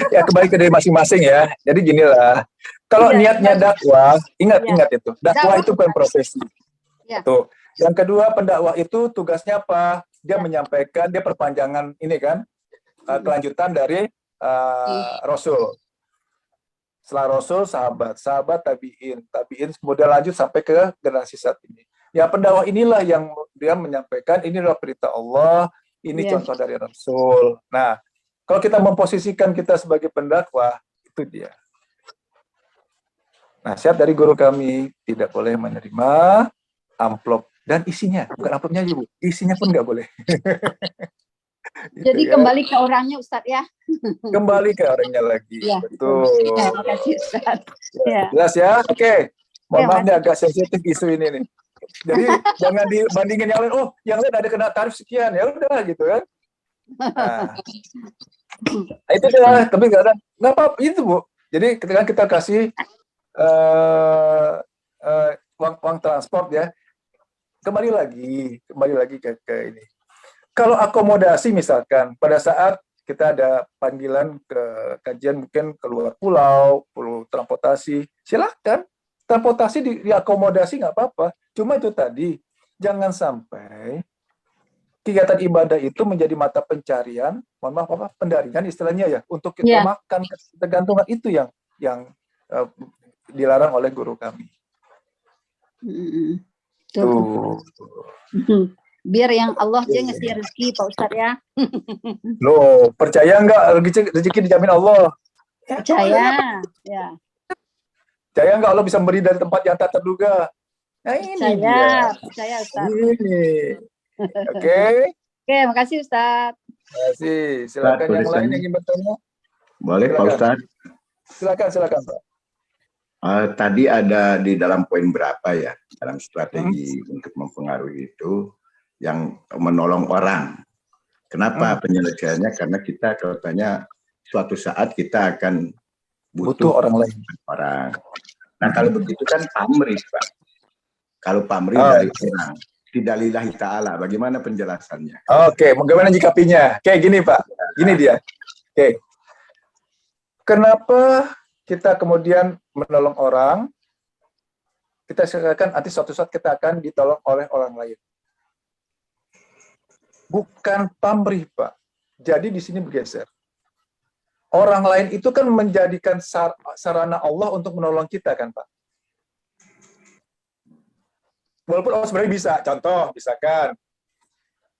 Ya kembali ke diri masing-masing ya. Jadi ginilah, kalau niatnya dakwah, ingat itu. Dakwah itu bukan profesi. Ya. Tuh. Yang kedua, pendakwah itu tugasnya apa? Dia menyampaikan, dia perpanjangan ini kan, kelanjutan dari Rasul. Setelah Rasul, sahabat tabi'in, kemudian lanjut sampai ke generasi saat ini. Ya, pendakwah inilah yang dia menyampaikan, inilah perintah Allah, ini contoh dari Rasul. Nah, kalau kita memposisikan kita sebagai pendakwah, itu dia. Nasihat dari guru kami, tidak boleh menerima amplop dan isinya, bukan amplopnya Bu, isinya pun nggak boleh. Gitu Jadi ya. kembali ke orangnya Ustadz ya. Kembali ke orangnya lagi. Ya, Betul. Terima kasih Ustadz. Ya. Jelas ya? Oke. Mohon Ya, maaf nih agak sensitif isu ini nih. Jadi jangan dibandingin yang lain. Oh, yang lain ada kena tarif sekian. Ya udah gitu kan. Nah, itu dia. Tapi nggak apa-apa itu Bu. Jadi ketika kita kasih uang transport ya, kembali lagi ke ini. Kalau akomodasi misalkan pada saat kita ada panggilan ke kajian mungkin keluar pulau, perlu transportasi, silakan transportasi diakomodasi nggak apa-apa. Cuma itu tadi jangan sampai kegiatan ibadah itu menjadi mata pencarian, mohon maaf apa pendarian istilahnya ya, untuk kita makan ketergantungan itu yang dilarang oleh guru kami. Tuh. Biar yang Allah aja ngasih rezeki Pak Ustadz ya. Loh, percaya nggak rezeki dijamin Allah? Percaya. Ya. Percaya nggak Allah bisa memberi dari tempat yang tak terduga? Nah, ini dia. Percaya Ustadz. Ini. Oke. Oke, makasih Ustadz. Terima kasih. Silakan yang lain yang ingin bertanya. Boleh Pak Ustadz. Silakan Pak. Tadi ada di dalam poin berapa ya, dalam strategi untuk mempengaruhi itu, yang menolong orang. Kenapa penyelesaiannya? Karena kita katanya suatu saat kita akan butuh orang lain. Nah kalau begitu kan pamrih Pak. Kalau pamrih dari orang, tidak lillahi ta'ala. Bagaimana penjelasannya? Oke, bagaimana nyikapinya? Kayak gini Pak, gini dia. Oke. Kenapa kita kemudian menolong orang? Kita seakan nanti suatu saat kita akan ditolong oleh orang lain. Bukan pamrih, Pak. Jadi di sini bergeser. Orang lain itu kan menjadikan sarana Allah untuk menolong kita kan, Pak. Walaupun Allah sebenarnya bisa. Contoh, misalkan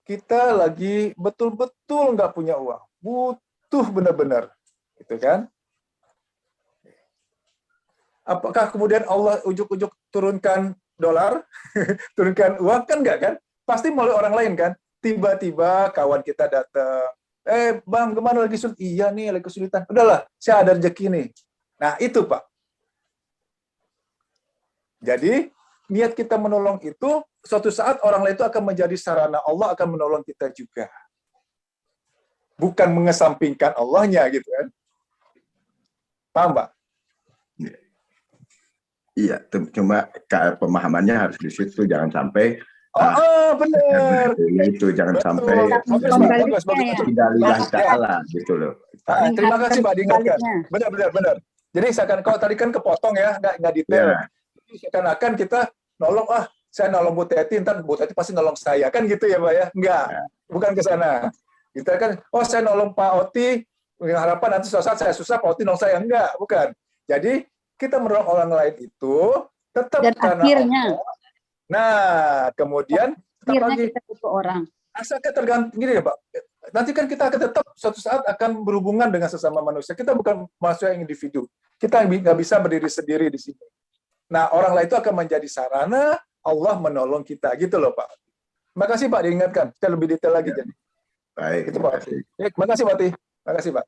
kita lagi betul-betul nggak punya uang, butuh benar-benar, gitu kan? Apakah kemudian Allah ujuk-ujuk turunkan dolar, turunkan uang? Kan enggak kan? Pasti melalui orang lain kan? Tiba-tiba kawan kita datang, Bang, kemana lagi sulit? Iya nih, lagi kesulitan. Udahlah, saya ada rezeki nih. Nah, itu Pak. Jadi, niat kita menolong itu, suatu saat orang lain itu akan menjadi sarana Allah akan menolong kita juga. Bukan mengesampingkan Allahnya, gitu kan. Paham, Pak? Iya, cuma pemahamannya harus di situ, jangan sampai benar. Ya itu jangan sampai tidak lillahi ta'ala gitu loh. Terima kasih Pak diingatkan. Benar. Jadi kalau tadi kan kepotong ya, nggak detail. Seakan-akan kita nolong, saya nolong Bu Teti, ntar Bu Teti pasti nolong saya, kan gitu ya Pak ya? Enggak, bukan ke sana. Kita kan, saya nolong Pak Oti, dengan harapan nanti suatu saat saya susah, Pak Oti nolong saya. Enggak, bukan. Jadi kita menolong orang lain itu tetap dan karena akhirnya Allah. Nah, kemudian akhirnya kita butuh orang. Asalkan tergantung gini ya Pak. Nanti kan kita akan tetap suatu saat akan berhubungan dengan sesama manusia. Kita bukan manusia yang individu. Kita nggak bisa berdiri sendiri di sini. Nah, orang lain itu akan menjadi sarana Allah menolong kita, gitu loh Pak. Terima kasih Pak diingatkan. Kita lebih detail lagi jadi. Baik. Itu Pak. Terima kasih Pak. Terima kasih Pak.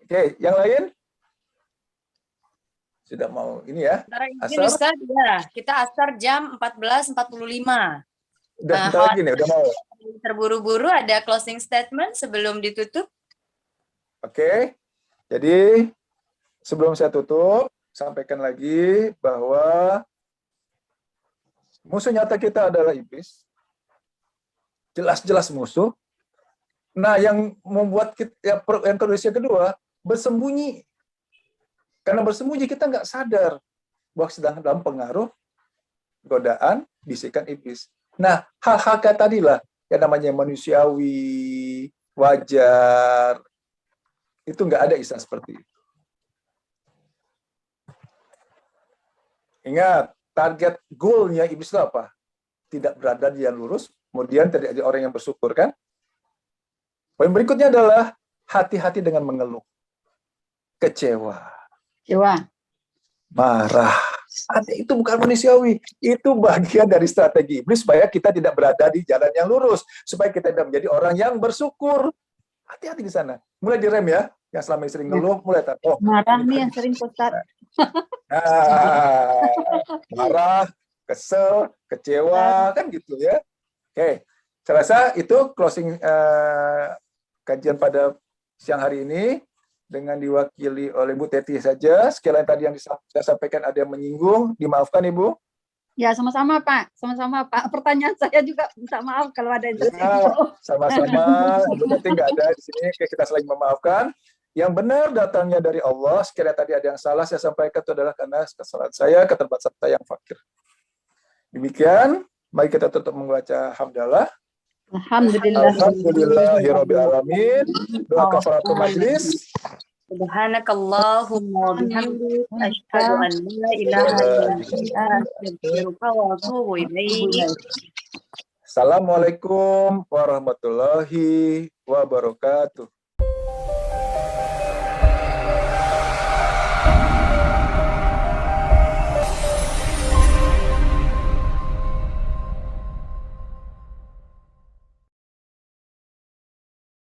Oke, yang lain? Sudah mau ini ya. Asar? Ustaz, ya. Kita asar jam 14.45. Udah lagi nih, udah mau. Terburu-buru ada closing statement sebelum ditutup. Oke. Jadi sebelum saya tutup, sampaikan lagi bahwa musuh nyata kita adalah iblis. Jelas-jelas musuh. Nah, yang membuat kita, yang kedua, bersembunyi. Karena bersembunyi kita nggak sadar bahwa sedang dalam pengaruh godaan bisikan iblis. Nah, hal-hal kayak tadi lah yang namanya manusiawi, wajar, itu nggak ada istilah seperti itu. Ingat, target goalnya iblis itu apa? Tidak berada di jalan lurus, kemudian tidak jadi orang yang bersyukur, kan? Poin berikutnya adalah hati-hati dengan mengeluh, kecewa, marah. Itu bukan manusiawi, itu bagian dari strategi iblis supaya kita tidak berada di jalan yang lurus, supaya kita tidak menjadi orang yang bersyukur. Hati-hati di sana. Mulai direm ya, yang selama ini sering ngeluh, mulai marah nih yang sering Ustaz. Nah, marah, kesel, kecewa, kan gitu ya. Oke, saya rasa itu closing kajian pada siang hari ini dengan diwakili oleh Bu Teti saja. Sekalian tadi yang saya sampaikan ada yang menyinggung, dimaafkan Ibu. Ya, sama-sama Pak. Sama-sama Pak. Pertanyaan saya juga minta maaf kalau ada yang tersinggung. Sama-sama. Ibu Teti nggak ada di sini, kita saling memaafkan. Yang benar datangnya dari Allah. Sekiranya tadi ada yang salah saya sampaikan itu adalah karena kesalahan saya, keterbatasan saya yang fakir. Demikian, mari kita tutup membaca hamdalah. Alhamdulillahirabbil alamin. Doa kafaratul majlis. Subhanakallahumma wa bihamdik asyhadu an la ilaha illa anta astaghfiruka wa atubu ilaik. Assalamualaikum warahmatullahi wabarakatuh.